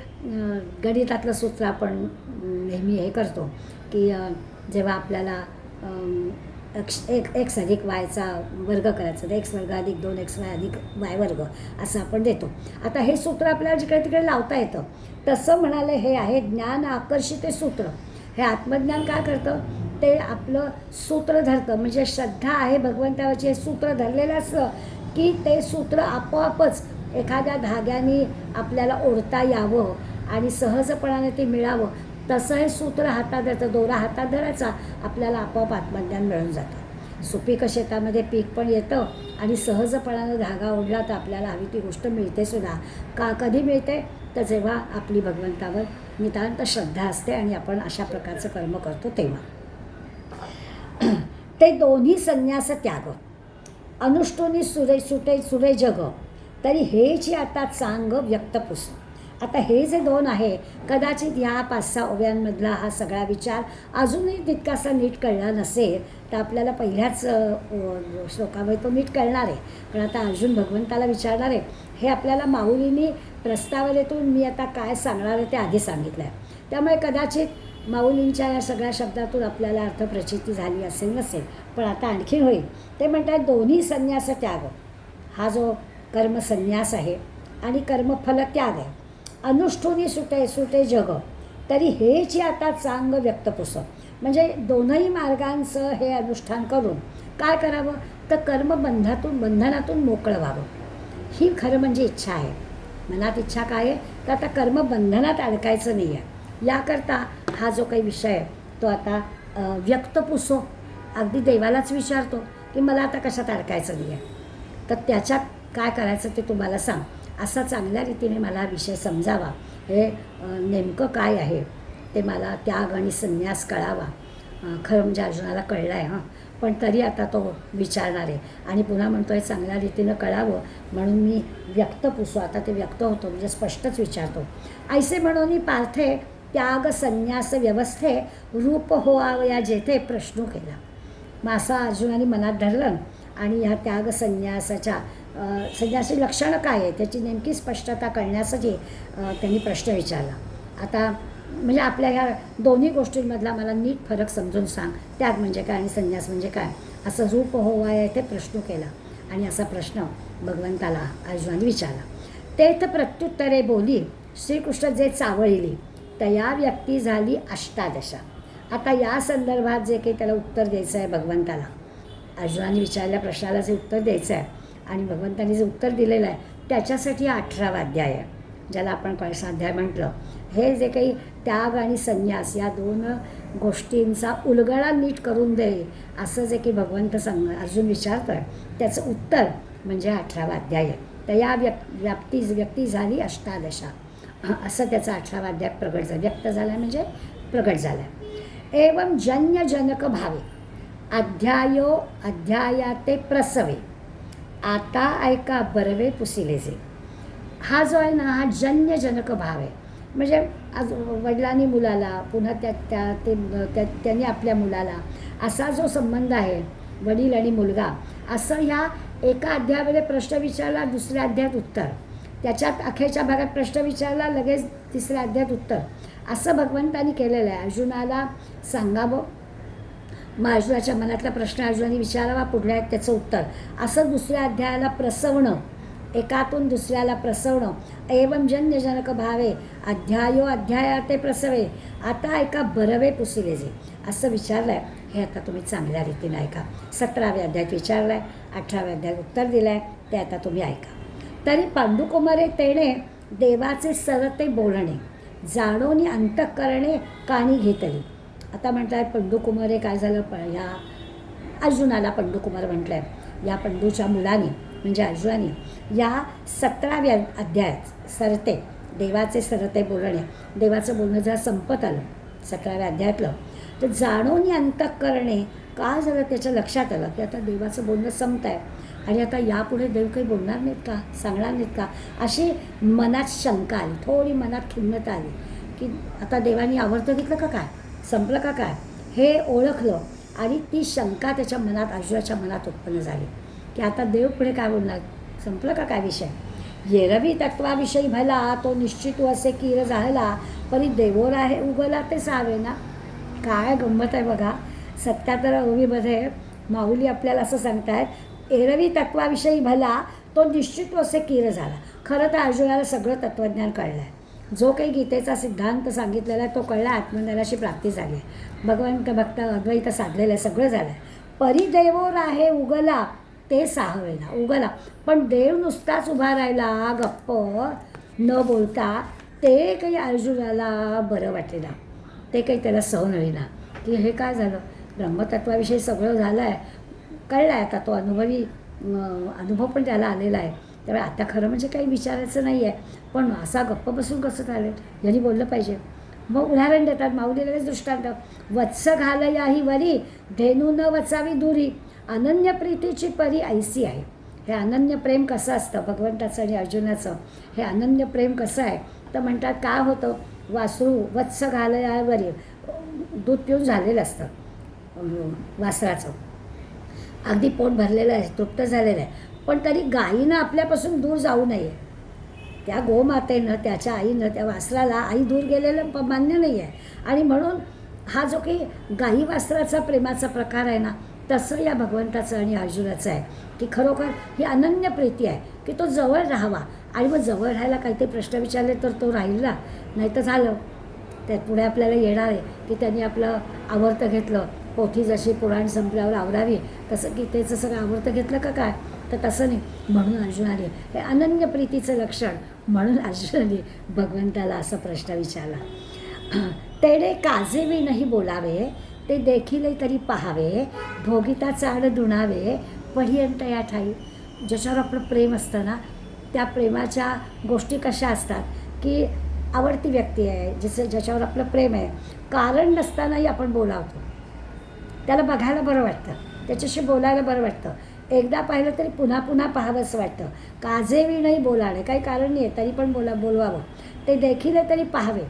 गणितातलं सूत्र आपण नेहमी हे करतो की जेव्हा आपल्याला एक्स अधिक वायचा वर्ग करायचा, तर एक्स वर्ग अधिक 2xy अधिक वाय वर्ग असं आपण देतो. आता हे सूत्र आपल्याला जिकडे तिकडे लावता येतं, तसं म्हणाले हे आहे ज्ञान आकर्षित सूत्र. हे आत्मज्ञान काय करतं, ते आपलं सूत्र धरतं, म्हणजे श्रद्धा आहे भगवंतावरची, हे सूत्र धरलेलं असलं की ते सूत्र आपोआपच एखाद्या धाग्याने आपल्याला ओढता यावं आणि सहजपणाने ते मिळावं, तसं हे सूत्र हातात धरतं. दोरा हातात धरायचा, आपल्याला आपोआप आत्मज्ञान मिळून जातं. सुपीक शेतामध्ये पीक पण येतं आणि सहजपणानं धागा ओढला तर आपल्याला हवी ती गोष्ट मिळते सुद्धा. कधी मिळते तर जेव्हा आपली भगवंतावर नितांत श्रद्धा असते आणि आपण अशा प्रकारचं कर्म करतो तेव्हा. ते दोन्ही संन्यास त्याग, अनुष्टुनी सुरे जग, तरी हेची आता चांग व्यक्त पुस. आता हे जे दोन आहे, कदाचित ह्या 5-6 ओव्यांमधला हा सगळा विचार अजूनही तितकासा नीट कळला नसेल, तर आपल्याला पहिल्याच श्लोकामध्ये तो नीट कळणार आहे. पण आता अर्जुन भगवंताला विचारणार आहे, हे आपल्याला माऊलींनी प्रस्तावनेतून मी आता काय सांगणार आहे ते आधी सांगितलं आहे. त्यामुळे कदाचित माऊलींच्या या सगळ्या शब्दातून आपल्याला अर्थप्रचिती झाली असेल नसेल, पण आता आणखीन होईल. ते म्हणतात दोन्ही संन्यास त्याग, हा जो कर्मसन्यास आहे आणि कर्मफल त्याग आहे. अनुष्ठुनी सुटे जग, तरी हेची आता चांग व्यक्त पुस. म्हणजे दोनही मार्गांचं हे अनुष्ठान करून काय करावं तर बंधनातून मोकळं व्हावं, ही खरं म्हणजे इच्छा आहे. मनात इच्छा काय आहे तर आता कर्मबंधनात अडकायचं नाही आहे. याकरता हा जो काही विषय आहे तो आता व्यक्त पुसो. अगदी देवालाच विचारतो की मला आता कशात अडकायचं नाही आहे, तर त्याच्यात काय करायचं ते तुम्हाला सांग, असा चांगल्या रीतीने मला हा विषय समजावा. हे नेमकं काय आहे ते मला त्याग आणि संन्यास कळावा. खरं म्हणजे अर्जुनाला कळलं आहे पण तरी आता तो विचारणार आहे आणि पुन्हा म्हणतो आहे चांगल्या रीतीनं कळावं म्हणून मी व्यक्त पुसू. आता ते व्यक्त होतो म्हणजे स्पष्टच विचारतो. ऐसे म्हणून पार्थे त्याग संन्यास व्यवस्थे रूप होवावया जेथे प्रश्न केला. मग असा अर्जुनाने मनात धरलं आणि ह्या त्याग संन्यासाच्या संन्यासी लक्षणं काय आहे त्याची नेमकी स्पष्टता करण्यासाठी त्यांनी प्रश्न विचारला. आता म्हणजे आपल्या ह्या दोन्ही गोष्टींमधला मला नीट फरक समजून सांग, त्याग म्हणजे काय आणि संन्यास म्हणजे काय, असं रूप होवाय ते प्रश्न केला. आणि असा प्रश्न भगवंताला अर्जुनाने विचारला. तेथ प्रत्युत्तरे बोली श्रीकृष्ण जे चावळिली, तया व्यक्ती झाली अष्टादशा. आता या संदर्भात जे काही त्याला उत्तर द्यायचं आहे भगवंताला, अर्जुनाने विचारलेल्या प्रश्नाला जे उत्तर द्यायचं आहे आणि भगवंतांनी जे उत्तर दिलेलं आहे त्याच्यासाठी 18वा अध्याय आहे, ज्याला आपण कळसाध्याय म्हटलं. हे जे काही त्याग आणि संन्यास या दोन गोष्टींचा उलगडा नीट करून दे असं जे काही भगवंत अर्जुन विचारतो आहे त्याचं उत्तर म्हणजे 18वा अध्याय आहे. तर या व्यक्ती झाली अष्टादशा, असं त्याचा 18वा अध्याय प्रगट झाला, व्यक्त झाला म्हणजे प्रगट झाला. एवं जन्यजनक भावे अध्यायाते प्रसवे, आता ऐका बरवे पुसिले जे. हा जो आहे ना हा जन्यजनक भाव आहे. म्हणजे आज वडिलांनी मुलाला पुन्हा त्यांनी आपल्या मुलाला असा जो संबंध आहे वडील आणि मुलगा, असं ह्या एका अध्यायामध्ये प्रश्न विचारला, दुसऱ्या अध्यायात उत्तर, त्याच्यात अखेरच्या भागात प्रश्न विचारला, लगेच तिसऱ्या अध्यायात उत्तर, असं भगवंतानी केलेलं आहे. अर्जुनाला सांगावं, मग अर्जुनाच्या मनातला प्रश्न अर्जुनाने विचारावा, पुढल्या त्याचं उत्तर, असं दुसऱ्या अध्यायाला प्रसवणं, एकातून दुसऱ्याला प्रसवणं. एवं जन्यजनक भावे अध्यायो अध्यायाते प्रसवे, आता ऐका बरवे पुसिले जे, असं विचारलं आहे. हे आता तुम्ही चांगल्या रीतीने ऐका. 17व्या अध्यायात विचारलं आहे, 18व्या अध्यायात उत्तर दिलं आहे, ते आता तुम्ही ऐका. तरी पांडुकुमारे तेणे देवाचे सरते बोलणे, जाणोनी अंतःकरणे कानी घेतली. आता म्हटलं आहे पंडुकुमारे, काय झालं, ह्या अर्जुनाला पंडुकुमार म्हटलं आहे. या पंडूच्या मुलाने म्हणजे अर्जुनाने या 17व्या अध्यायात सरते, देवाचे सरते बोलणे, देवाचं बोलणं जरा संपत आलं 17व्या अध्यायातलं, तर जाणून अंतःकरणे काय झालं, त्याच्या लक्षात आलं की आता देवाचं बोलणं संपत आहे आणि आता यापुढे देव काही बोलणार नाहीत का, सांगणार नाहीत का, अशी मनात शंका आली, थोडी मनात खिन्नता आली की आता देवानी आवडतं घेतलं का काय, संपलं का काय, हे ओळखलं. आणि ती शंका त्याच्या मनात, अर्जुनाच्या मनात उत्पन्न झाली की आता देव पुढे काय बोलणार, संपलं का काय विषय. येरवी तत्वाविषयी भला तो निश्चित असे कीर झाला, परी देवोर आहे उगला ते सावे ना. काय गंमत आहे बघा. 77वीमध्ये माऊली आपल्याला असं सांगतायत, एरवी तत्वाविषयी भला तो निश्चित असे कीर झाला. खरं तर अर्जुनाला सगळं तत्त्वज्ञान कळलं आहे, जो काही गीतेचा सिद्धांत सांगितलेला आहे तो कळला, आत्मज्ञानाची प्राप्ती झाली आहे, भगवंत भक्त अद्वैत साधलेलं आहे, सगळं झालं आहे. परिदेवोर आहे उगला ते साहवेना, उगला, पण देव नुसताच उभा राहिला गप्प न बोलता, ते काही अर्जुनाला बरं वाटेना, ते काही त्याला सहन होईना की हे काय झालं. ब्रह्मतत्वाविषयी सगळं झालं आहे, कळलं आहे, आता तो अनुभव पण त्याला आलेला आहे, त्यामुळे आता खरं म्हणजे काही विचारायचं नाही आहे, पण असा गप्प बसून कसं चालेल, यांनी बोललं पाहिजे. मग उदाहरण देतात माऊली लगेच दृष्टांत, वत्स घालया ही वरी धेनू न वचावी दुरी, अनन्य प्रीतीची परी ऐसी आहे. हे अनन्य प्रेम कसं असतं भगवंताचं आणि अर्जुनाचं, हे अनन्य प्रेम कसं आहे तर म्हणतात काय होतं, वासरू वत्स घालयावरी, दूध पिऊन झालेलं असतं वासराचं, अगदी पोट भरलेलं आहे, तृप्त झालेलं आहे, पण तरी गायीनं आपल्यापासून दूर जाऊ नये. त्या गोमातेनं, त्याच्या आईनं त्या वासराला आई दूर गेलेलं मान्य नाही आहे. आणि म्हणून हा जो काही गाई वासराचा प्रेमाचा प्रकार आहे ना, तसं या भगवंताचं आणि अर्जुनाचं आहे की खरोखर ही अनन्य प्रीती आहे की तो जवळ राहावा. आणि मग जवळ राहायला काहीतरी प्रश्न विचारले तर तो राहिला, नाही तर झालं. त्यात पुढे आपल्याला येणार आहे की त्यांनी आपलं आवर्त घेतलं, पोथी जशी पुराण संपल्यावर आवरावी तसं गीतेचं सगळं आवर्त घेतलं का काय, तर तसं नाही. म्हणून अर्जुनाने हे अनन्य प्रीतीचं लक्षण म्हणून अर्जुनाने भगवंताला असा प्रश्न विचारला. तेडे काजेवी नाही बोलावे, ते देखील तरी पाहावे, भोगिता चाड दुणावे पर्यंत या ठाई. ज्याच्यावर आपलं प्रेम असतं ना, त्या प्रेमाच्या गोष्टी कशा असतात की आवडती व्यक्ती आहे, ज्याच्यावर आपलं प्रेम आहे, कारण नसतानाही आपण बोलावतो, त्याला बघायला बरं वाटतं, त्याच्याशी बोलायला बरं वाटतं, एकदा पाहिलं तरी पुन्हा पुन्हा पाहावंसं वाटतं. काजेवी नाही बोलाणे, काही कारण नाही आहे तरी पण बोलवावं, ते देखील तरी पाहावे,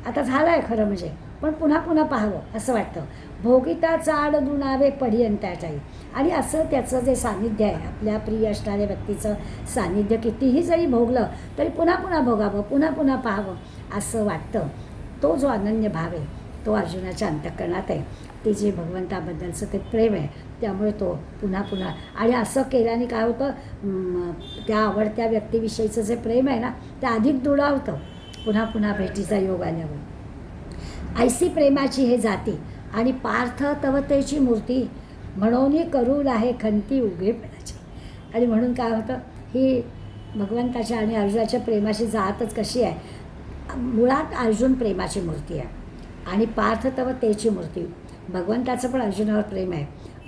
आता झालं आहे खरं म्हणजे, पण पुन्हा पुन्हा पाहावं असं वाटतं. भोगिता चाड दुणावे पर्यंताटाई. आणि असं त्याचं जे सान्निध्य आहे, आपल्या प्रिय असणाऱ्या व्यक्तीचं सान्निध्य कितीही जरी भोगलं तरी पुन्हा पुन्हा भोगावं, पुन्हा पुन्हा पाहावं असं वाटतं. तो जो अनन्य भाव आहे तो अर्जुनाच्या अंतःकरणात आहे. ते जे भगवंताबद्दलचं ते प्रेम आहे, त्यामुळे तो पुन्हा पुन्हा, आणि असं केल्याने काय होतं, त्या आवडत्या व्यक्तीविषयीचं जे प्रेम आहे ना, ते अधिक दुडावतं पुन्हा पुन्हा भेटीचा योग आल्यावर. ऐसी प्रेमाची हे जाती आणि पार्थ तवतेची मूर्ती, म्हणून करू आहे खंती उघेपणाची. आणि म्हणून काय होतं, ही भगवंताच्या आणि अर्जुनाच्या प्रेमाची जातच कशी आहे, मुळात अर्जुन प्रेमाची मूर्ती आहे आणि पार्थ तवतेची मूर्ती. भगवंताचं पण अर्जुनावर प्रेम आहे,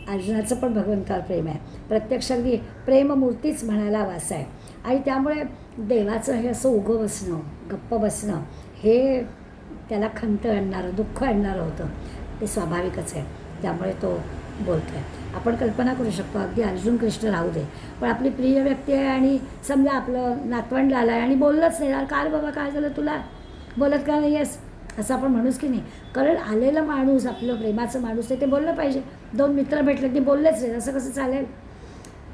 अर्जुनाचं पण भगवंतावर प्रेम आहे, प्रत्यक्ष अगदी प्रेममूर्तीच म्हणायला वास आहे. आणि त्यामुळे देवाचं हे असं उगं बसणं, गप्प बसणं, हे त्याला खंत आणणारं, दुःख आणणारं होतं, ते स्वाभाविकच आहे. त्यामुळे तो बोलतो आहे. आपण कल्पना करू शकतो, अगदी अर्जुन कृष्ण राहू दे, पण आपली प्रिय व्यक्ती आहे आणि समजा आपलं नातवंड आलं आहे आणि बोललंच नाही, काय बाबा काय झालं तुला, बोलत का नाही आहेस असं आपण म्हणूच की नाही. कारण आलेला माणूस आपलं प्रेमाचं माणूस आहे ते बोललं पाहिजे. 2 मित्र भेटले ते बोललेच नाही असं कसं चालेल.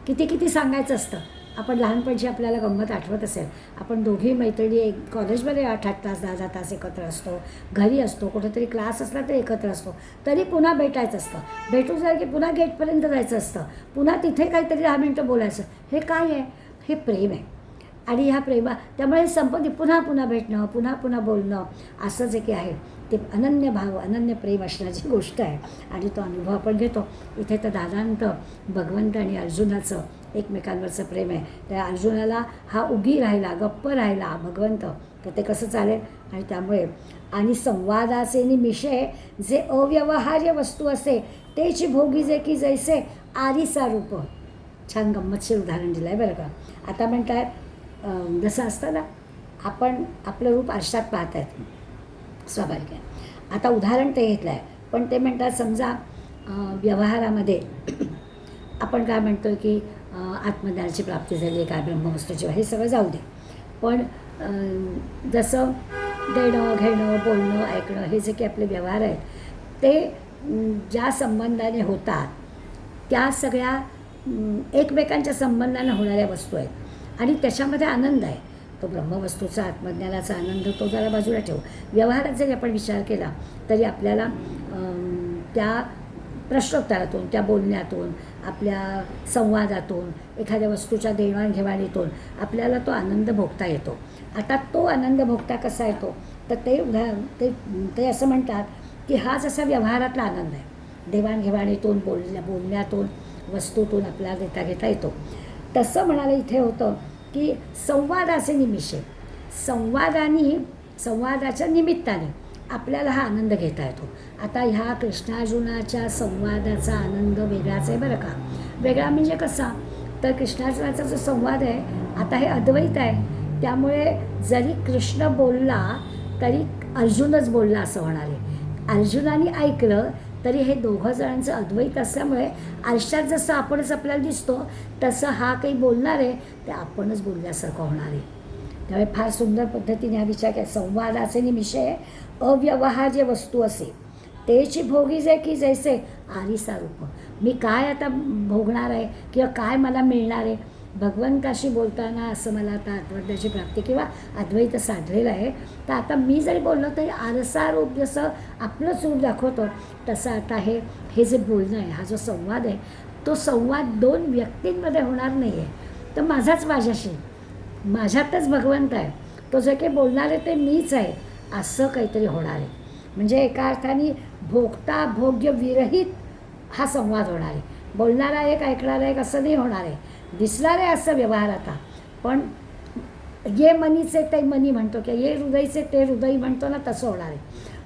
किती किती सांगायचं असतं. आपण लहानपणची आपल्याला गंमत आठवत असेल. आपण दोघी मैत्रिणी एक कॉलेजमध्ये 8-8 तास 10-10 तास एकत्र असतो, घरी असतो, कुठेतरी क्लास असला तर एकत्र असतो, तरी पुन्हा भेटायचं असतं. भेटून झालं की पुन्हा गेटपर्यंत जायचं असतं, पुन्हा तिथे काहीतरी 10 मिनटं बोलायचं. हे काय आहे? हे प्रेम आहे. आणि ह्या त्यामुळे संपत्ती पुन्हा पुन्हा भेटणं, पुन्हा पुन्हा बोलणं असं जे काही आहे ते अनन्य भाव अनन्य प्रेम असण्याची गोष्ट आहे. आणि तो अनुभव आपण घेतो. इथे तर दादांत भगवंत आणि अर्जुनाचं एकमेकांवरचं प्रेम आहे. त्या अर्जुनाला हा उगी राहिला, गप्प राहिला भगवंत, तर ते कसं चालेल. आणि त्यामुळे आणि संवादाचे निमिषे जे अव्यवहार्य वस्तू असे तेची भोगी जे की जैसे आरिसा रूप. छान गंमतशीर उदाहरण दिलं आहे बरं का. आता म्हणतात जसं असतं ना, आपण आपलं रूप आरशात पाहत आहेत, स्वाभाविक आहे. आता उदाहरण ते घेतलं आहे, पण ते म्हणतात समजा व्यवहारामध्ये आपण काय म्हणतो की आत्मज्ञानाची प्राप्ती झाली आहे, काय ब्रह्मवस्तूची, हे सगळं जाऊ दे. पण जसं देणं घेणं बोलणं ऐकणं हे जे काही आपले व्यवहार आहेत ते ज्या संबंधाने होतात त्या सगळ्या एकमेकांच्या संबंधाने होणाऱ्या वस्तू आहेत. आणि त्याच्यामध्ये आनंद आहे. तो ब्रह्मवस्तूचा आत्मज्ञानाचा आनंद तो जरा बाजूला ठेवू. व्यवहारात जरी आपण विचार केला तरी आपल्याला त्या प्रश्नोत्तरातून, त्या बोलण्यातून, आपल्या संवादातून, एखाद्या वस्तूच्या देवाणघेवाणीतून आपल्याला तो आनंद भोगता येतो. आता तो आनंद भोगता कसा येतो तर ते असं म्हणतात की हा जसा व्यवहारातला आनंद आहे, देवाणघेवाणीतून बोलण्यातून वस्तूतून आपल्याला देता घेता येतो. तसं म्हणाले इथे होतं की संवादाचे निमिषे, संवादाच्या निमित्ताने आपल्याला हा आनंद घेता येतो. आता ह्या कृष्णार्जुनाच्या संवादाचा आनंद वेगळाच आहे बरं का. वेगळा म्हणजे कसा तर कृष्णार्जुनाचा जो संवाद आहे आता हे अद्वैत आहे. त्यामुळे जरी कृष्ण बोलला तरी अर्जुनच बोलला असं होणार आहे. अर्जुनाने ऐकलं तरी हे दोघं जणांचं अद्वैत असल्यामुळे आरशात जसं आपणच आपल्याला दिसतो तसं हा काही बोलणार आहे ते आपणच बोलल्यासारखं होणार आहे. त्यामुळे फार सुंदर पद्धतीने हा विचार केला. संवादाचे निमिषे अव्यवहार्य वस्तू असे तेची भोगी जे की जैसे आरिसा रूप. मी काय आता भोगणार आहे किंवा काय मला मिळणार आहे. भगवंताशी बोलताना असं मला आता आत्मज्ञानाची प्राप्ती किंवा अद्वैत साधलेलं आहे, तर आता मी जरी बोललो तरी आरसा रूप जसं आपलंच रूप दाखवतो तसं आता हे जे बोलणं आहे, हा जो संवाद आहे तो संवाद 2 व्यक्तींमध्ये होणार नाही आहे, तर माझ्याशी, माझ्यातच भगवंत आहे, तो जे काही बोलणार आहे ते मीच आहे असं काहीतरी होणार आहे. म्हणजे एका अर्थाने भोगता भोग्य विरहित हा संवाद होणार आहे. बोलणारा एक ऐकणारा एक असं नाही होणार आहे. दिसणार आहे असं व्यवहार आता, पण ये मनीचे ते मनी म्हणतो किंवा ये हृदयचे ते हृदय म्हणतो ना, तसं होणार आहे.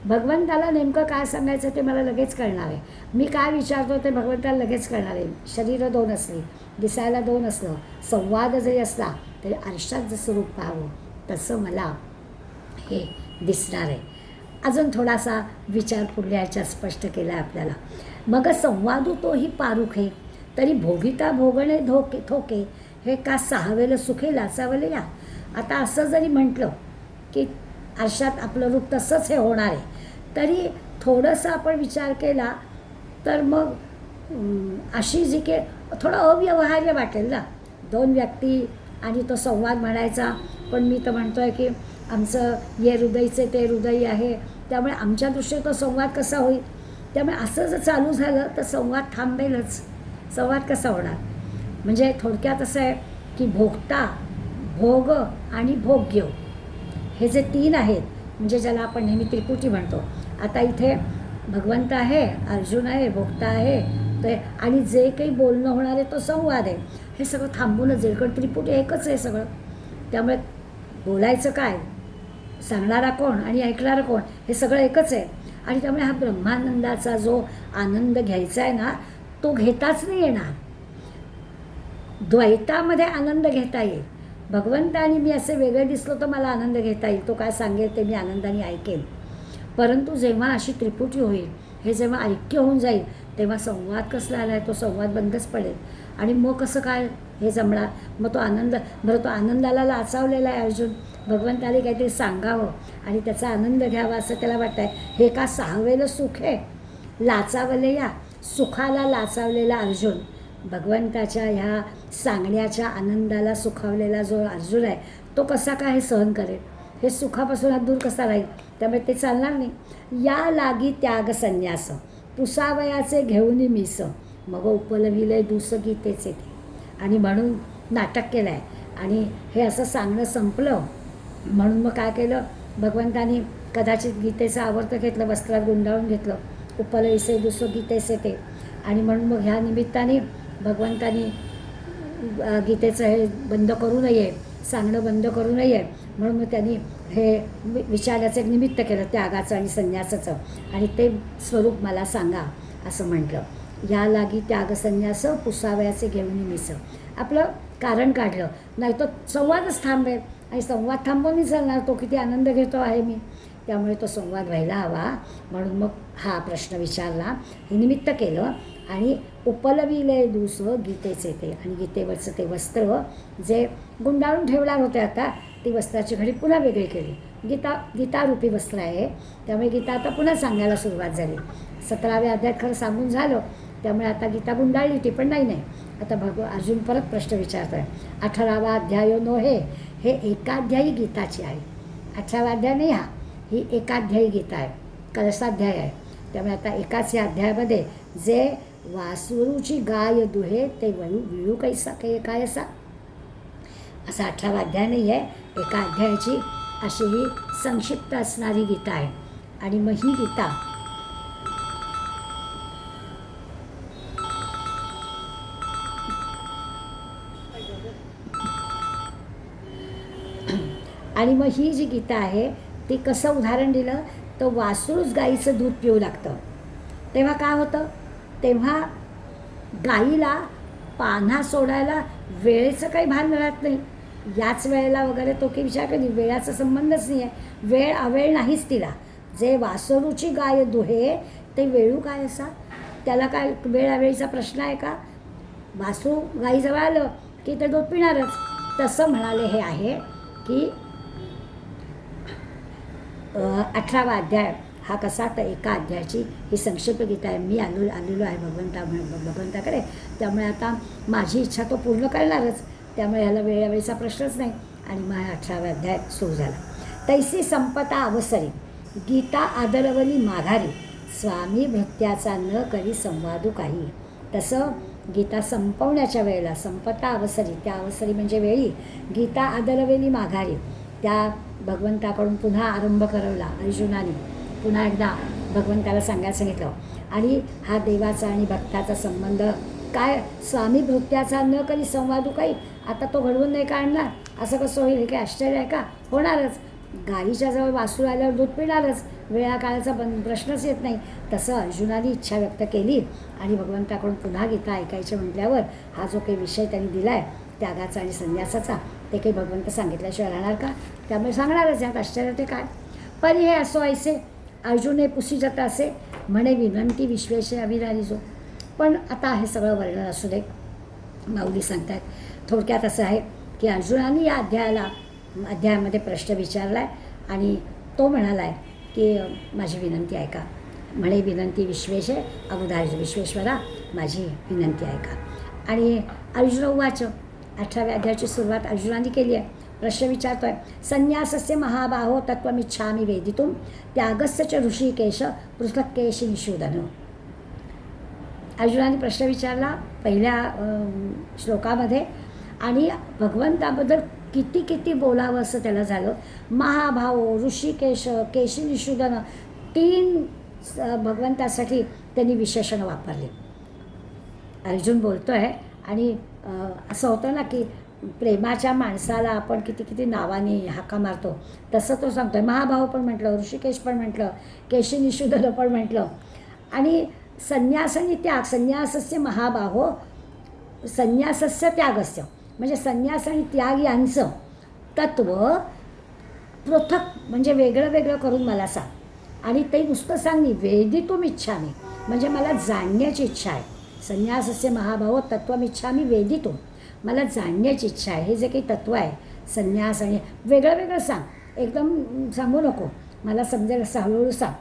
भगवंताला नेमकं काय सांगायचं ते मला लगेच कळणार आहे. मी काय विचारतो ते भगवंताला लगेच कळणार आहे. शरीरं 2 असली, दिसायला 2 असलं, संवाद जरी असला तरी आरशात जसं रूप पाहावं तसं मला हे दिसणार आहे. अजून थोडासा विचार पुढल्या ह्याच्यात स्पष्ट केला आहे आपल्याला. मग संवादू तोही पारुखे तरी भोगिता भोगणे थोके हे का सहावेलं सुखे लाचावले या. आता असं जरी म्हटलं की आरशात आपलं रूप तसंच हे होणार आहे, तरी थोडंसं आपण विचार केला तर मग अशी जी की थोडं अव्यवहार्य वाटेल ना. 2 व्यक्ती आणि तो संवाद म्हणायचा, पण मी तर म्हणतो आहे की आमचं ये हृदयचे ते हृदय आहे, त्यामुळे आमच्या दृष्टीने तो संवाद कसा होईल. त्यामुळे असं जर चालू झालं तर संवाद थांबेलच. संवाद कसा होणार. म्हणजे थोडक्यात असं आहे की भोगता, भोग आणि भोग्य हे जे 3 आहेत, म्हणजे ज्याला आपण नेहमी त्रिपुटी म्हणतो. आता इथे भगवंत आहे, अर्जुन आहे, भोगता आहे, ते आणि जे काही बोलणं होणार आहे तो संवाद आहे. हे सगळं थांबूनच जाईल, कारण त्रिपुटी एकच आहे सगळं. त्यामुळे बोलायचं काय, सांगणारा कोण आणि ऐकणारं कोण हे सगळं एकच आहे. आणि त्यामुळे हा ब्रह्मानंदाचा जो आनंद घ्यायचा आहे ना, तो घेताच नाही येणार. द्वैतामध्ये आनंद घेता येईल. भगवंत आणि मी असे वेगळे दिसलो तर मला आनंद घेता येईल. तो काय सांगेल ते मी आनंदाने ऐकेल. परंतु जेव्हा अशी त्रिपुटी होईल, हे जेव्हा ऐक्य होऊन जाईल, तेव्हा संवाद कसला आला आहे तो संवाद बंदच पडेल. आणि मग कसं काय हे जमणार? मग तो आनंद, बरं तो आनंदाला लाचावलेला आहे अर्जुन, भगवंताने काहीतरी सांगावं आणि त्याचा आनंद घ्यावा असं त्याला वाटतं आहे. हे का सहावेलं सुख आहे? लाचावले या सुखाला लाचावलेला अर्जुन, भगवंताच्या ह्या सांगण्याच्या आनंदाला सुखावलेला जो अर्जुन आहे, तो कसा काय हे सहन करेल? हे सुखापासून हात दूर कसा राहील? त्यामुळे ते चालणार नाही. या लागी त्याग संन्यास पुसावयाचे घेऊन मीस, मग उपलविले दुस गीतेचे ते. आणि म्हणून नाटक केलं आहे. आणि हे असं सांगणं संपलं म्हणून मग काय केलं भगवंतानी? कदाचित गीतेचं आवर्त घेतलं, वस्त्रात गुंडाळून घेतलं, उपलविसे दुस गीतेचे ते. आणि म्हणून मग ह्या निमित्ताने भगवंतानी गीतेचं हे बंद करू नये, सांगणं बंद करू नये, म्हणून मग त्यांनी हे विचाराचं एक निमित्त केलं, त्यागाचं आणि संन्यासाचं. आणि ते स्वरूप मला सांगा असं म्हटलं. या लागी त्याग संन्यास पुसावयाचे घेऊन मीस. आपलं कारण काढलं, नाही तो संवादच थांबेल आणि संवाद थांबवून चालणार, तो किती आनंद घेतो आहे मी. त्यामुळे तो संवाद व्हायला हवा, म्हणून मग हा प्रश्न विचारला, हे निमित्त केलं. आणि उपलविले दुस गीतेचे ते. आणि गीतेवरचं ते वस्त्र जे गुंडाळून ठेवणार होते, आता ती वस्त्राची घडी पुन्हा वेगळी केली. गीतारूपी वस्त्र आहे, त्यामुळे गीता आता पुन्हा सांगायला सुरुवात झाली. 17व्या अध्यायात खरं सांगून झालं, त्यामुळे आता गीता गुंडाळली होती, पण नाही. आता अर्जुन परत प्रश्न विचारतो आहे. 18वा अध्याय नो हे एकाध्यायी गीताची आहे. 18वा अध्याय नाही हा, ही एकाध्यायी गीता आहे, कलशाध्याय आहे. त्यामुळे आता एकाच या अध्यायामध्ये जे वासुरूची गाय दुहे ते विळू कैसा काय असा 18वा अध्याय नाही आहे, एका अध्यायाची अशी ही संक्षिप्त असणारी गीता आहे. आणि मग ही गीता ही जी गीता आहे ती कसं उदाहरण दिलं, तर वासरूच गाईचं दूध पिऊ लागतं. तेव्हा काय होतं? तेव्हा गाईला पान्हा सोडायला वेळेचं काही भान राहत नाही. याच वेळेला वगैरे तो काही विचार कधी, वेळाचा संबंधच नाही आहे, वेळ अवेळ नाहीच तिला. जे वासरूची गाय दुहे ते वेळू काय असा, त्याला काय वेळ अवेळीचा प्रश्न आहे का? वासरू गाईजवळ आलं की ते दूध पिणारच. तसं म्हणाले हे आहे की 18वा अध्याय हा कसा, तर एका अध्यायाची ही संक्षिप्त गीता आहे. मी आलेलो आहे भगवंताकडे, त्यामुळे आता माझी इच्छा तो पूर्ण करणारच, त्यामुळे ह्याला वेळेचा प्रश्नच नाही. आणि मग 18व्या अध्यायात सुरू झाला. तैसी संपता अवसरी गीता आदरवली माघारी, स्वामी भृत्याचा न करी संवादू काही. तसं गीता संपवण्याच्या वेळेला, संपता अवसरी, त्या अवसरी म्हणजे वेळी, गीता आदरवली माघारी, त्या भगवंताकडून पुन्हा आरंभ करवला अर्जुनाने. पुन्हा एकदा भगवंताला सांगायला सांगितलं. आणि हा देवाचा आणि भक्ताचा संबंध काय, स्वामी भृत्याचा न कधी संवादू काही. आता तो घडवून नाही काढणार असं कसं होईल? हे काही आश्चर्य आहे का? होणारच. गाईच्या जवळ वासरू आल्यावर दूध पिणारच, वेळा काळाचा प्रश्नच येत नाही. तसं अर्जुनाने इच्छा व्यक्त केली आणि भगवंताकडून पुन्हा गीता ऐकायचे म्हटल्यावर हा जो काही विषय त्यांनी दिला आहे त्यागाचा आणि संन्यासाचा, ते काही भगवंत सांगितल्याशिवाय राहणार का? त्यामुळे सांगणारच, यात आश्चर्य ते काय. पण हे असो ऐसे अर्जुने पुसी जात असे म्हणे विनंती विश्वेशे अविरारी जो. पण आता हे सगळं वर्णन असू दे, माऊली सांगतात थोडक्यात असं आहे की अर्जुनाने या अध्यायामध्ये प्रश्न विचारला आहे आणि तो म्हणाला आहे की माझी विनंती ऐका. म्हणे विनंती विश्वेशे अवधारी, विश्वेश्वरा माझी विनंती ऐका. आणि अर्जुन उवाच, 18व्या अध्यायाची सुरुवात अर्जुनाने केली आहे. प्रश्न विचारतोय, संन्यासस्य महाबाहो तत्त्वमिच्छामि वेदितुं त्यागस्य च ऋषिकेश पृथक् केशी निषूदन. अर्जुनाने प्रश्न विचारला पहिल्या श्लोकामध्ये आणि भगवंताबद्दल किती किती बोलावं असं त्याला झालं. महाभाव, ऋषिकेश, केशी निषूदन, 3 भगवंतासाठी त्यांनी विशेषणं वापरली. अर्जुन बोलतो आहे आणि असं होतं ना की प्रेमाच्या माणसाला आपण किती किती नावाने हाका मारतो, तसं तो सांगतो आहे. महाभाव पण म्हटलं, ऋषिकेश पण म्हटलं, केशी निषूदन पण म्हटलं. आणि संन्यास आणि त्याग, संन्यासस्य महाबाहो संन्यासस्य त्यागस्य, म्हणजे संन्यास आणि त्याग यांचं तत्त्व पृथक म्हणजे वेगळं वेगळं करून मला सांग. आणि ते नुसतं सांग नाही, वेदितुम इच्छामी, म्हणजे मला जाणण्याची इच्छा आहे. संन्यासस्य महाभावो तत्त्वमिच्छामि वेदितुम. मला जाणण्याची इच्छा आहे. हे जे काही तत्त्व आहे संन्यास, आणि वेगळं वेगळं सांग, एकदम सांगू नको, मला समजेल असं हळूहळू सांग.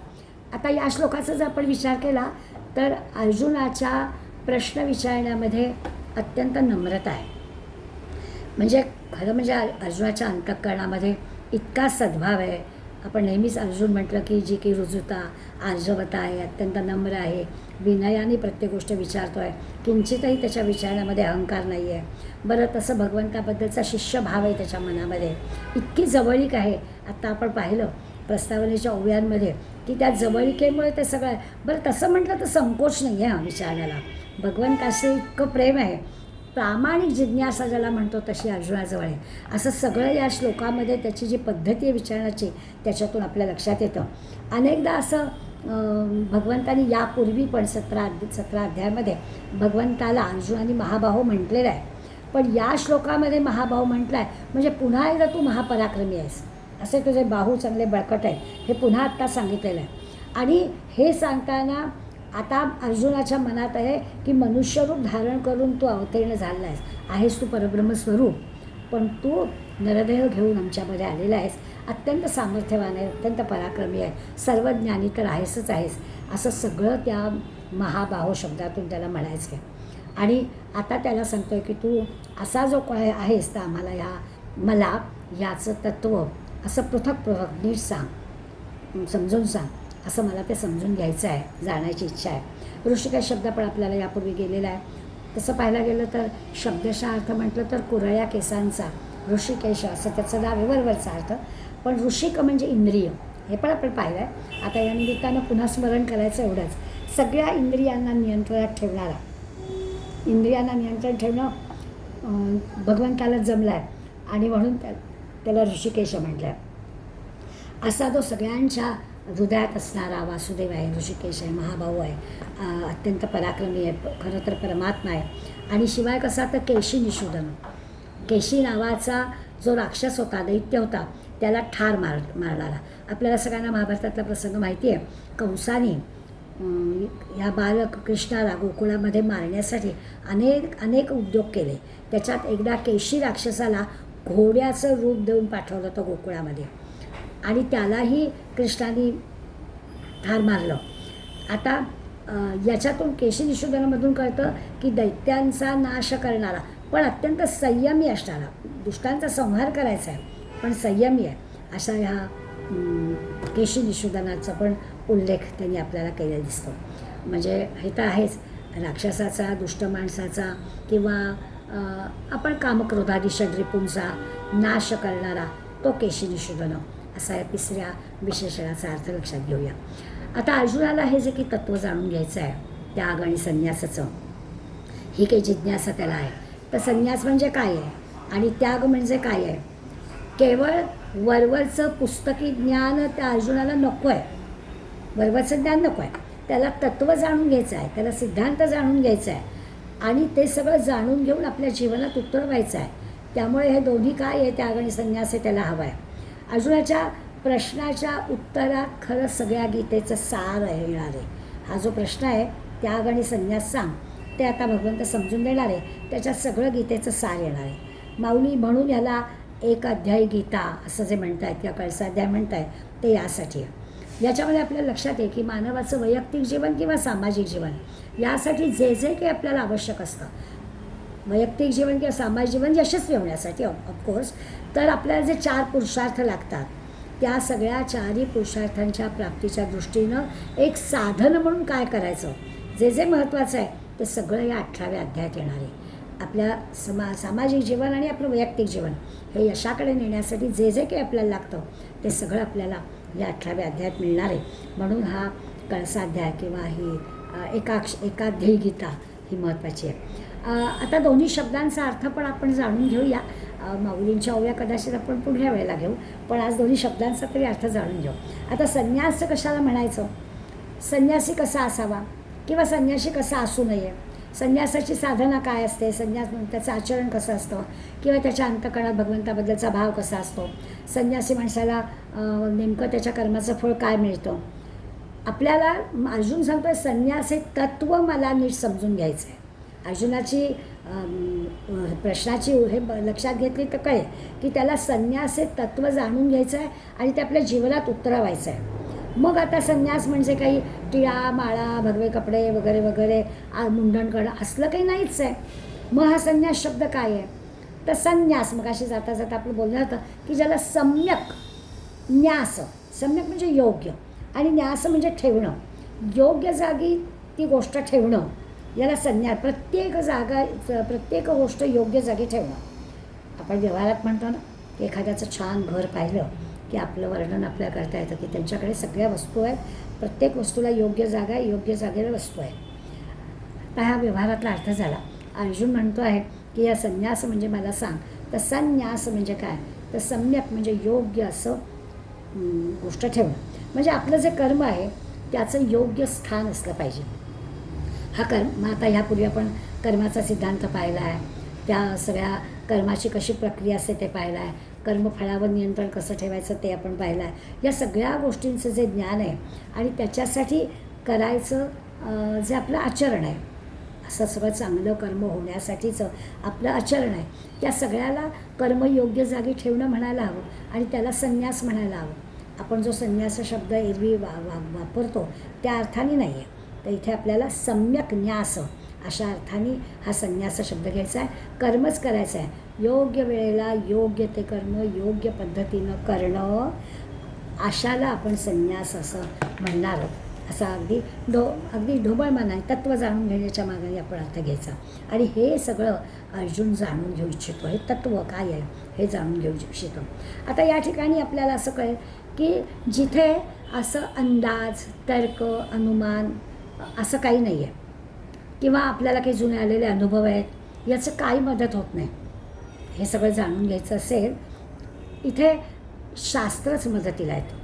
आता या श्लोकाचा जर आपण विचार केला तर अर्जुनाच्या प्रश्न विचारण्यामध्ये अत्यंत नम्रता आहे. म्हणजे खरं म्हणजे अर्जुनाच्या अंतःकरणामध्ये इतका सद्भाव आहे. आपण नेहमीच अर्जुन म्हटलं की जी काही रुजुता, आर्जवता आहे, अत्यंत नम्र आहे, विनयाने प्रत्येक गोष्ट विचारतो आहे, किंचितही त्याच्या विचारण्यामध्ये अहंकार नाही आहे. बरं, तसं भगवंताबद्दलचा शिष्यभाव आहे त्याच्या मनामध्ये, इतकी जवळीक आहे. आत्ता आपण पाहिलं प्रस्तावनेच्या ओव्यांमध्ये की त्या जवळिकेमुळे ते सगळं आहे. बरं, तसं म्हटलं तर संकोच नाही आहे विचारण्याला. भगवंताचं इतकं प्रेम आहे, प्रामाणिक जिज्ञासा ज्याला म्हणतो तशी अर्जुनाजवळ आहे. असं सगळं या श्लोकामध्ये त्याची जी पद्धती आहे विचारण्याची त्याच्यातून आपल्या लक्षात येतं. अनेकदा असं भगवंतानी यापूर्वी पण 17 अध्यायामध्ये भगवंताला अर्जुनाने महाबाहो म्हटलेलं आहे. पण या श्लोकामध्ये महाबाहो म्हटलं आहे म्हणजे पुन्हा एकदा तू महापराक्रमी आहेस, असे तुझे बाहू चांगले बळकट आहे, हे पुन्हा आत्ता सांगितलेलं आहे. आणि हे सांगताना आता अर्जुनाच्या मनात आहे की मनुष्यरूप धारण करून तू अवतीर्ण झाला आहेस तू परब्रह्मस्वरूप, पण तू नरदेह घेऊन आमच्यामध्ये आलेला आहेस, अत्यंत सामर्थ्यवान आहे, अत्यंत पराक्रमी आहे, सर्वज्ञानी तर आहेसच आहेस, असं सगळं त्या महाबाहो शब्दातून त्याला म्हणायचं आहे. आणि आता त्याला सांगतो आहे की तू असा जो काय आहेस तर आम्हाला मला याचं तत्त्व असं पृथक पृथक नीट सांग, समजून सांग, असं मला ते समजून घ्यायचं आहे, जाण्याची इच्छा आहे. ऋषिकेश शब्द पण आपल्याला यापूर्वी गेलेला आहे. तसं पाहायला गेलं तर शब्दशः अर्थ म्हटलं तर कुरळ्या केसांचा ऋषिकेश असं त्याचं नाव आहे, वरवरचा अर्थ. पण ऋषिक म्हणजे इंद्रिय, हे पण आपण पाहिलं आहे. आता या निमित्तानं पुन्हा स्मरण करायचं एवढंच, सगळ्या इंद्रियांना नियंत्रणात ठेवणारा, इंद्रियांना नियंत्रण ठेवणं भगवंताला जमलं आहे आणि म्हणून त्याला ऋषिकेश म्हटलं आहे. असा तो सगळ्यांच्या हृदयात असणारा वासुदेव आहे, ऋषिकेश आहे, महाभाऊ आहे, अत्यंत पराक्रमी आहे, खरं तर परमात्मा आहे. आणि शिवाय कसा तर केशी निषूदन, केशी नावाचा जो राक्षस होता, दैत्य होता, त्याला ठार मारणारा. आपल्याला सगळ्यांना महाभारतातला प्रसंग माहिती आहे. कंसाने या बालकृष्णाला गोकुळामध्ये मारण्यासाठी अनेक उद्योग केले. त्याच्यात एकदा केशी राक्षसाला घोड्याचं रूप देऊन पाठवलं होतं गोकुळामध्ये आणि त्यालाही कृष्णाने ठार मारलं. आता याच्यातून केशी निषूदनामधून कळतं की दैत्यांचा नाश करणारा पण अत्यंत संयमी असणारा, दुष्टांचा संहार करायचा आहे पण संयमी आहे, अशा ह्या केशी निषूदनाचा पण उल्लेख त्यांनी आपल्याला केलेला दिसतो. म्हणजे हे तर आहेच, राक्षसाचा, दुष्ट माणसाचा किंवा आपण कामक्रोधादी षड्रिपूंचा नाश करणारा तो केशी निषूदन, असा या तिसऱ्या विशेषणाचा अर्थ लक्षात घेऊया. आता अर्जुनाला हे जे काही तत्त्व जाणून घ्यायचं आहे त्याग आणि संन्यासाचं, ही काही जिज्ञासा त्याला आहे. तर संन्यास म्हणजे काय आहे आणि त्याग म्हणजे काय आहे? केवळ वरवरचं पुस्तकी ज्ञान त्या अर्जुनाला नको आहे, वरवरचं ज्ञान नको आहे, त्याला तत्त्व जाणून घ्यायचं आहे, त्याला सिद्धांत जाणून घ्यायचा आहे आणि ते सगळं जाणून घेऊन आपल्या जीवनात उतरवायचं आहे. त्यामुळे हे दोन्ही काय आहे, त्याग आणि संन्यास, हे त्याला हवं आहे. अर्जुनाच्या प्रश्नाच्या उत्तरात खरं सगळ्या गीतेचं सार येणार आहे. हा जो प्रश्न आहे त्याग आणि संन्यास सांग, ते आता भगवंत समजून देणार आहे, त्याच्यात सगळं गीतेचं सार येणार आहे. माऊली म्हणून याला एक अध्यायी गीता असं जे म्हणत आहेत किंवा कळसाध्याय म्हणत आहेत ते यासाठी आहे. याच्यामध्ये आपल्याला लक्षात आहे की मानवाचं वैयक्तिक जीवन किंवा सामाजिक जीवन यासाठी जे जे काही आपल्याला आवश्यक असतं, वैयक्तिक जीवन किंवा सामाजिक जीवन यशस्वी होण्यासाठी ऑफकोर्स, तर आपल्याला जे 4 पुरुषार्थ लागतात त्या सगळ्या 4ही पुरुषार्थांच्या प्राप्तीच्या दृष्टीनं एक साधन म्हणून काय करायचं, जे जे महत्त्वाचं आहे ते सगळं या 18व्या अध्यायात येणार आहे. आपल्या सामाजिक जीवन आणि आपलं वैयक्तिक जीवन हे यशाकडे नेण्यासाठी जे जे काही आपल्याला लागतं ते सगळं आपल्याला या 18व्या अध्यायात मिळणार आहे. म्हणून हा कळसाध्याय किंवा ही एकाध्यायी गीता ही महत्त्वाची आहे. आता दोन्ही शब्दांचा अर्थ पण आपण जाणून घेऊया. माऊलींच्या ओव्या कदाचित आपण पुढल्या वेळेला घेऊ, पण आज दोन्ही शब्दांचा तरी अर्थ जाणून घेऊ. आता संन्यास कशाला म्हणायचं, संन्यासी कसा असावा किंवा संन्यासी कसा असू नये, संन्यासाची साधना काय असते, संन्यास त्याचं आचरण कसं असतं किंवा त्याच्या अंतःकरणात भगवंताबद्दलचा भाव कसा असतो, संन्यासी माणसाला नेमकं त्याच्या कर्माचं फळ काय मिळतं, आपल्याला अर्जुन सांगतोय संन्यास हे तत्त्व मला नीट समजून घ्यायचं आहे. अर्जुनाची प्रश्नाची हे लक्षात घेतली तर कळे की त्याला संन्यास हे तत्त्व जाणून घ्यायचं आहे आणि ते आपल्या जीवनात उतरवायचं आहे. मग आता संन्यास म्हणजे काही टिळा माळा भगवे कपडे वगैरे वगैरे मुंडण करणं असलं काही नाहीच आहे. मग हा संन्यास शब्द काय आहे तर संन्यास मग अशी जाता जाता आपलं बोलणं होतं की ज्याला सम्यक न्यास, सम्यक म्हणजे योग्य आणि न्यास म्हणजे ठेवणं, योग्य जागी ती गोष्ट ठेवणं, याला संन्यास. प्रत्येक गोष्ट योग्य जागी ठेवणं. आपण व्यवहारात म्हणतो ना की एखाद्याचं छान घर पाहिलं की आपलं वर्णन आपल्याला करता येतं की त्यांच्याकडे सगळ्या वस्तू आहेत, प्रत्येक वस्तूला योग्य जागा आहे, योग्य जागेला वस्तू आहे. आता हा व्यवहारातला अर्थ झाला. अर्जुन म्हणतो आहे की या संन्यास म्हणजे मला सांग तर संन्यास म्हणजे काय तर सम्यक म्हणजे योग्य असं गोष्ट ठेवणं. म्हणजे आपलं जे कर्म आहे त्याचं योग्य स्थान असलं पाहिजे. हा कर्म आता ह्यापूर्वी आपण कर्माचा सिद्धांत पाहिला आहे, त्या सगळ्या कर्माची कशी प्रक्रिया असते ते पाहिलं आहे, कर्मफळावर नियंत्रण कसं ठेवायचं ते आपण पाहिलं आहे. या सगळ्या गोष्टींचं जे ज्ञान आहे आणि त्याच्यासाठी करायचं जे आपलं आचरण आहे, असं सगळं चांगलं कर्म होण्यासाठीचं आपलं आचरण आहे, त्या सगळ्याला कर्म योग्य जागी ठेवणं म्हणायला हवं आणि त्याला संन्यास म्हणायला हवं. आपण जो संन्यास शब्द एरवी वापरतो त्या अर्थाने नाही आहे, तर इथे आपल्याला सम्यक न्यास अशा अर्थाने हा संन्यास शब्द घ्यायचा आहे. कर्मच करायचं आहे, योग्य वेळेला योग्य ते कर्म योग्य पद्धतीनं करणं, अशाला आपण संन्यास असं म्हणणार. असा अगदी ढोबळ मनाने तत्त्व जाणून घेण्याच्या मागे आपण अर्थ घ्यायचा आणि हे सगळं अर्जुन जाणून घेऊ इच्छितो. हे तत्त्व काय आहे हे जाणून घेऊ इच्छितो. आता या ठिकाणी आपल्याला असं कळेल की जिथे असं अंदाज तर्क अनुमान असं काही नाही आहे किंवा आपल्याला काही जुने आलेले अनुभव आहेत याचं काही मदत होत नाही. हे सगळं जाणून घ्यायचं असेल इथे शास्त्रच मदतीला येतं.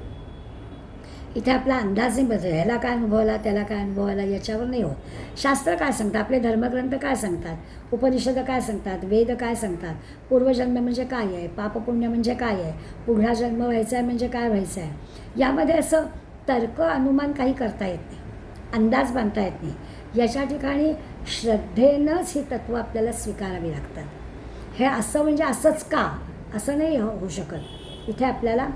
इथे आपला अंदाज नाही बदल, ह्याला काय अनुभवला त्याला काय अनुभवला याच्यावर नाही होत. शास्त्र काय सांगतात, आपले धर्मग्रंथ काय सांगतात, उपनिषद काय सांगतात, वेद काय सांगतात, पूर्वजन्म म्हणजे काय आहे, पापपुण्य म्हणजे काय आहे, पुढला जन्म व्हायचा आहे म्हणजे काय व्हायचं आहे, यामध्ये असं तर्क अनुमान काही करता येत नाही, अंदाज बांधता येत नाही. याच्या ठिकाणी श्रद्धेनंच ही तत्त्व आपल्याला स्वीकारावी लागतात. हे असं म्हणजे असंच का असं नाही होऊ शकत. इथे आपल्याला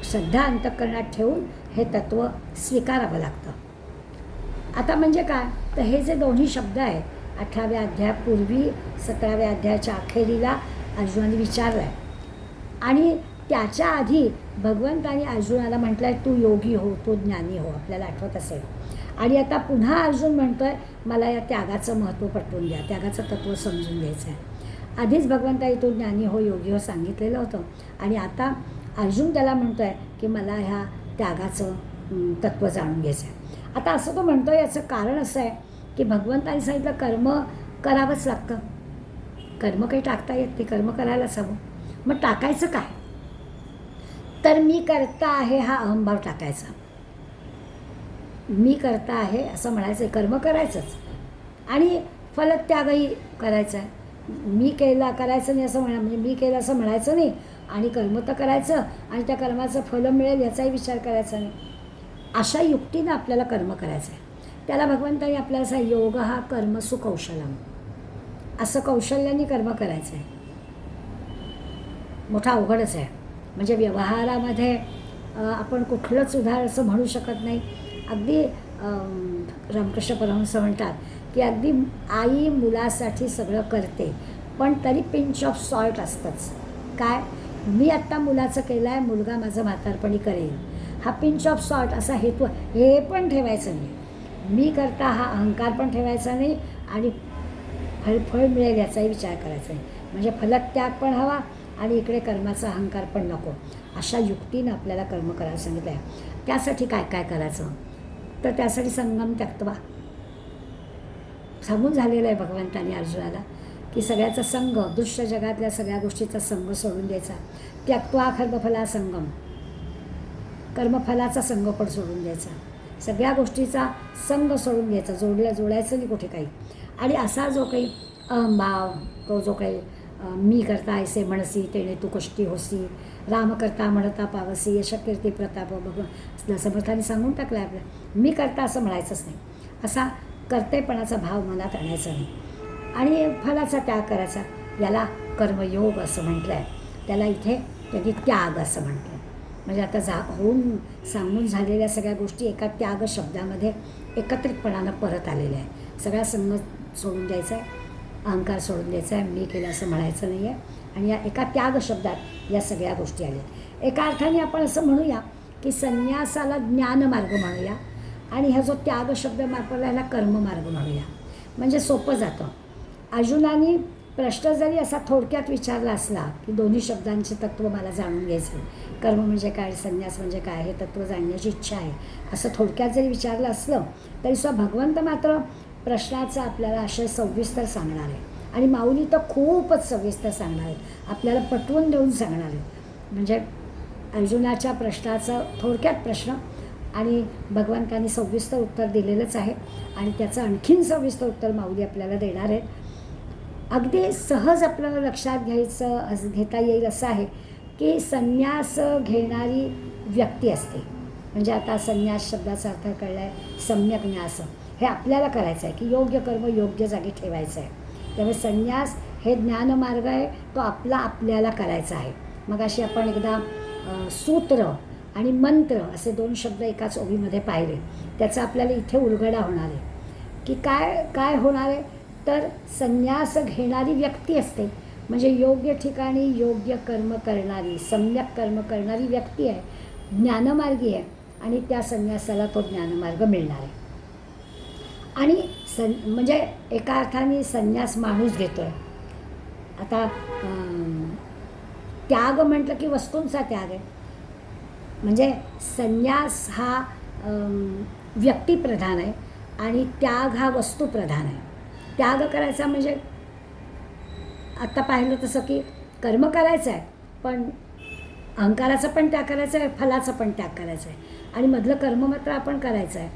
श्रद्धा अंतःकरणात ठेवून हे तत्त्व स्वीकारावं लागतं. आता म्हणजे काय तर हे जे दोन्ही शब्द आहेत 18व्या अध्यायापूर्वी 17व्या अध्यायाच्या अखेरीला अर्जुनाने विचारलं आहे आणि त्याच्या आधी भगवंताने अर्जुनाला म्हटलं आहे तू योगी हो, तू ज्ञानी हो, आपल्याला आठवत असेल. आणि आता पुन्हा अर्जुन म्हणतो आहे मला या त्यागाचं महत्त्व पटवून द्या, त्यागाचं तत्त्व समजून घ्यायचं आहे. आधीच भगवंताने तू ज्ञानी हो योगी हो सांगितलेलं होतं आणि आता अर्जुन त्याला म्हणतो आहे की मला ह्या त्यागाचं तत्त्व जाणून घ्यायचं आहे. आता असं तो म्हणतो याचं कारण असं आहे की भगवंताने सांगितलं कर्म करावंच लागतं, कर्म काही टाकता येत नाही, कर्म करायलाच हवं. मग टाकायचं काय तर मी करता आहे हा अहंभाव टाकायचा. मी करता आहे असं म्हणायचं, कर्म करायचंच आणि फलत्यागही करायचा आहे. मी करायचं नाही असं म्हणजे मी केलं असं म्हणायचं नाही आणि कर्म तर करायचं आणि त्या कर्माचं फल मिळेल याचाही विचार करायचा नाही. अशा युक्तीनं आपल्याला कर्म करायचं आहे. त्याला भगवंताने आपल्याला असं योग हा कर्मसु कौशलम असं कौशल्याने कर्म करायचं आहे. मोठा अवघडच आहे. म्हणजे व्यवहारामध्ये आपण कुठलंच उदाहरण असं म्हणू शकत नाही. अगदी रामकृष्ण परमहंस म्हणतात की अगदी आई मुलासाठी सगळं करते पण तरी पिंच ऑफ सॉल्ट असतंच. काय मी आत्ता मुलाचं केलं आहे, मुलगा माझं म्हातारपणी करेल, हा पिंच ऑफ सॉल्ट असा हेतू हे पण ठेवायचं नाही. मी करता हा अहंकार पण ठेवायचा नाही आणि फळ मिळेल याचाही विचार करायचा नाही. म्हणजे फलत्याग पण हवा आणि इकडे कर्माचा अहंकार पण नको. अशा युक्तीनं आपल्याला कर्म करायला सांगितलं आहे. त्यासाठी काय काय करायचं तर त्यासाठी संगम त्यक्त्वा सांगून झालेलं आहे भगवंताने अर्जुनाला की सगळ्याचा संग, दृश्य जगातल्या सगळ्या गोष्टीचा संग सोडून द्यायचा. त्यक्त्वा कर्मफला संगम, कर्मफलाचा संग पण सोडून द्यायचा. सगळ्या गोष्टीचा संग सोडून घ्यायचा, जोडायचं नाही कुठे काही. आणि असा जो काही अहंभाव, तो जो काही मी करता ऐसे म्हणसी तेणे तू कष्टी होसी, राम करता म्हणता पावसी, यश कीर्ती प्रताप बघ. समर्थाने सांगून टाकलं आहे आपलं, मी करता असं म्हणायचंच नाही, असा कर्तेपणाचा भाव मनात आणायचा नाही. आणि फलाचा त्याग करायचा, याला कर्मयोग असं म्हटलं आहे. त्याला इथे त्यांनी त्याग असं म्हटलं. म्हणजे आता होऊन सांगून झालेल्या सगळ्या गोष्टी एका त्याग शब्दामध्ये एकत्रितपणानं परत आलेल्या आहे. सगळा संग सोडून द्यायचा आहे, अहंकार सोडून द्यायचा आहे, मी केलं असं म्हणायचं नाही आहे. आणि या एका त्याग शब्दात या सगळ्या गोष्टी आल्या. एका अर्थाने आपण असं म्हणूया की संन्यासाला ज्ञानमार्ग म्हणूया, आणि हा जो त्याग शब्द वापरला ह्याला कर्ममार्ग म्हणूया. म्हणजे सोपं जातं. अर्जुनाने प्रश्न जरी असा थोडक्यात विचारला असला की दोन्ही शब्दांचे तत्त्व मला जाणून घ्यायचं, कर्म म्हणजे काय, संन्यास म्हणजे काय, हे तत्त्व जाणण्याची इच्छा आहे, असं थोडक्यात जरी विचारलं असलं तरी सुद्धा भगवंत मात्र प्रश्नाचा आपल्याला आशय सविस्तर सांगणार आहे. आणि माऊली तर खूपच सविस्तर सांगणार आहे, आपल्याला पटवून देऊन सांगणार आहे. म्हणजे अर्जुनाच्या प्रश्नाचा थोडक्यात प्रश्न आणि भगवंतांनी सविस्तर उत्तर दिलेलंच आहे, आणि त्याचं आणखीन सविस्तर उत्तर माऊली आपल्याला देणार आहेत. अगदी सहज आपल्याला लक्षात घेता येईल असं आहे की संन्यास घेणारी व्यक्ती असते. म्हणजे आता संन्यास शब्दाचा अर्थ कळला आहे सम्यक न्यास, हे आपल्याला करायचं आहे की योग्य कर्म योग्य जागी ठेवायचं आहे. त्यामुळे संन्यास हे ज्ञानमार्ग आहे, तो आपल्याला करायचा आहे. मग अशी आपण एकदा सूत्र आणि मंत्र असे 2 शब्द एकाच ओळीमध्ये पाहिले, त्याचा आपल्याला इथे उलगडा होणार आहे की काय होणार आहे. तर संन्यास घेणारी व्यक्ती असते, म्हणजे योग्य ठिकाणी योग्य कर्म करणारी, सम्यक कर्म करणारी व्यक्ती आहे, ज्ञानमार्गी आहे, आणि त्या संन्यासाला तो ज्ञानमार्ग मिळणार आहे. आणि म्हणजे एका अर्थाने संन्यास माणूस घेतो आहे. आता त्याग म्हटलं की वस्तूंचा त्याग आहे. म्हणजे संन्यास हा व्यक्तिप्रधान आहे आणि त्याग हा वस्तुप्रधान आहे. त्याग करायचा म्हणजे आत्ता पाहिलं तसं की कर्म करायचं आहे, पण अहंकाराचा पण त्याग करायचा आहे, फलाचा पण त्याग करायचा आहे, आणि मधलं कर्म मात्र आपण करायचं आहे.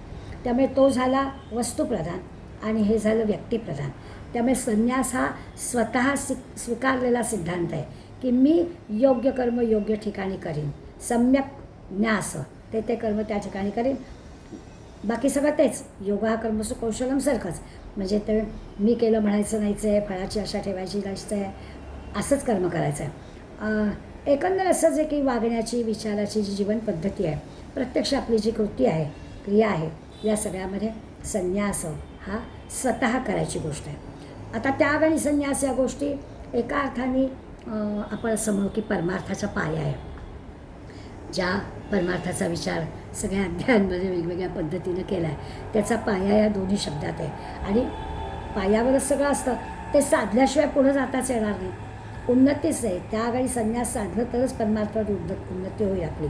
त्यामुळे तो झाला वस्तुप्रधान आणि हे झालं व्यक्तिप्रधान. त्यामुळे संन्यास हा स्वतः स्वीकारलेला सिद्धांत आहे की मी योग्य कर्म योग्य ठिकाणी करीन, सम्यक न्यास ते कर्म त्या ठिकाणी करीन, बाकी सगळं तेच योगा कर्मसु कौशलम सारखंच. म्हणजे ते मी केलं म्हणायचं नाहीचं आहे, फळाची आशा ठेवायची नाहीचं आहे, असंच कर्म करायचं आहे. एकंदर असंच आहे की वागण्याची विचाराची जी जीवन पद्धती आहे, प्रत्यक्ष आपली जी कृती आहे, क्रिया आहे, या सगळ्यामध्ये संन्यास हा स्वतः करायची गोष्ट आहे. आता त्याग आणि संन्यास या गोष्टी एका अर्थाने आपण असं म्हणू की परमार्थाचा पाया आहे. ज्या परमार्थाचा विचार सगळ्या अध्यायांमध्ये वेगवेगळ्या पद्धतीनं केला आहे, त्याचा पाया या दोन्ही शब्दात आहे. आणि पायावरच सगळं असतं, ते साधल्याशिवाय पुढं जाताच येणार नाही. उन्नतीच आहे, त्याग आणि संन्यास साधलं तरच परमार्थात उन्नती होईल आपली.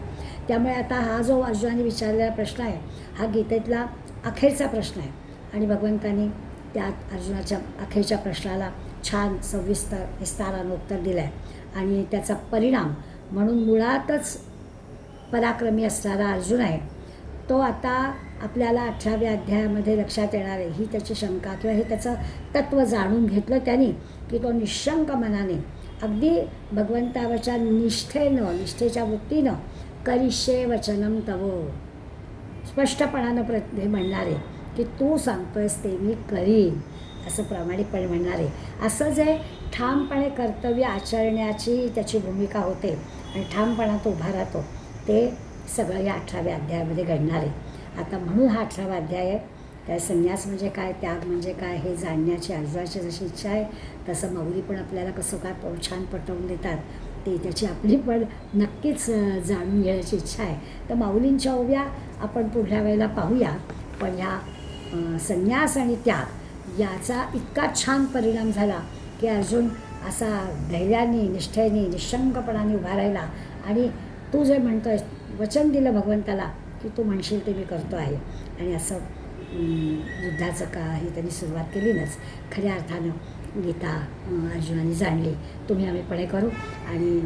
त्यामुळे आता हा जो अर्जुनाने विचारलेला प्रश्न आहे, हा गीतेतला अखेरचा प्रश्न आहे, आणि भगवंतांनी त्यात अर्जुनाच्या अखेरच्या प्रश्नाला छान सविस्तर विस्तारानं उत्तर दिलं आहे. आणि त्याचा परिणाम म्हणून मुळातच पराक्रमी असणारा अर्जुन आहे, तो आता आपल्याला 18व्या अध्यायामध्ये लक्षात येणार आहे. ही त्याची शंका किंवा हे त्याचं तत्त्व जाणून घेतलं त्यांनी की तो निशंक मनाने अगदी भगवंतावरच्या निष्ठेच्या वृत्तीनं करिष्ये वचनम तव, स्पष्टपणानं हे म्हणणार आहे की तू सांगतोयस ते मी करीन, असं प्रामाणिकपणे म्हणणार आहे. असं जे ठामपणे कर्तव्य आचरण्याची त्याची भूमिका होते आणि ठामपणा तो उभा राहतो, ते सगळं या 18व्या अध्यायामध्ये घडणार आहे. आता म्हणून हा 18वा अध्याय आहे. त्या संन्यास म्हणजे काय, त्याग म्हणजे काय हे जाणण्याची अर्जुनाची जशी इच्छा आहे, तसं माऊली पण आपल्याला कसं काय छान पटवून देतात, ते त्याची आपली पण नक्कीच जाणून घेण्याची इच्छा आहे. तर माऊलींच्या ओव्या आपण पुढल्या वेळेला पाहूया. पण ह्या संन्यास आणि त्याग याचा इतका छान परिणाम झाला की अर्जुन असा धैर्याने, निष्ठेने, निशंकपणाने उभा राहिला. आणि तू जे म्हणतोय, वचन दिलं भगवंताला की तू म्हणशील ते मी करतो आहे, आणि असं युद्धाचं ही त्यांनी सुरुवात केली नाच. खऱ्या अर्थानं गीता अर्जुनाने जाणली. तुम्ही आम्ही पुढे करू आणि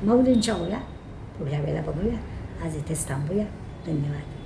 माऊलींच्या ओव्या पुढल्या वेळेला बघूया. आज इथेच थांबूया. धन्यवाद.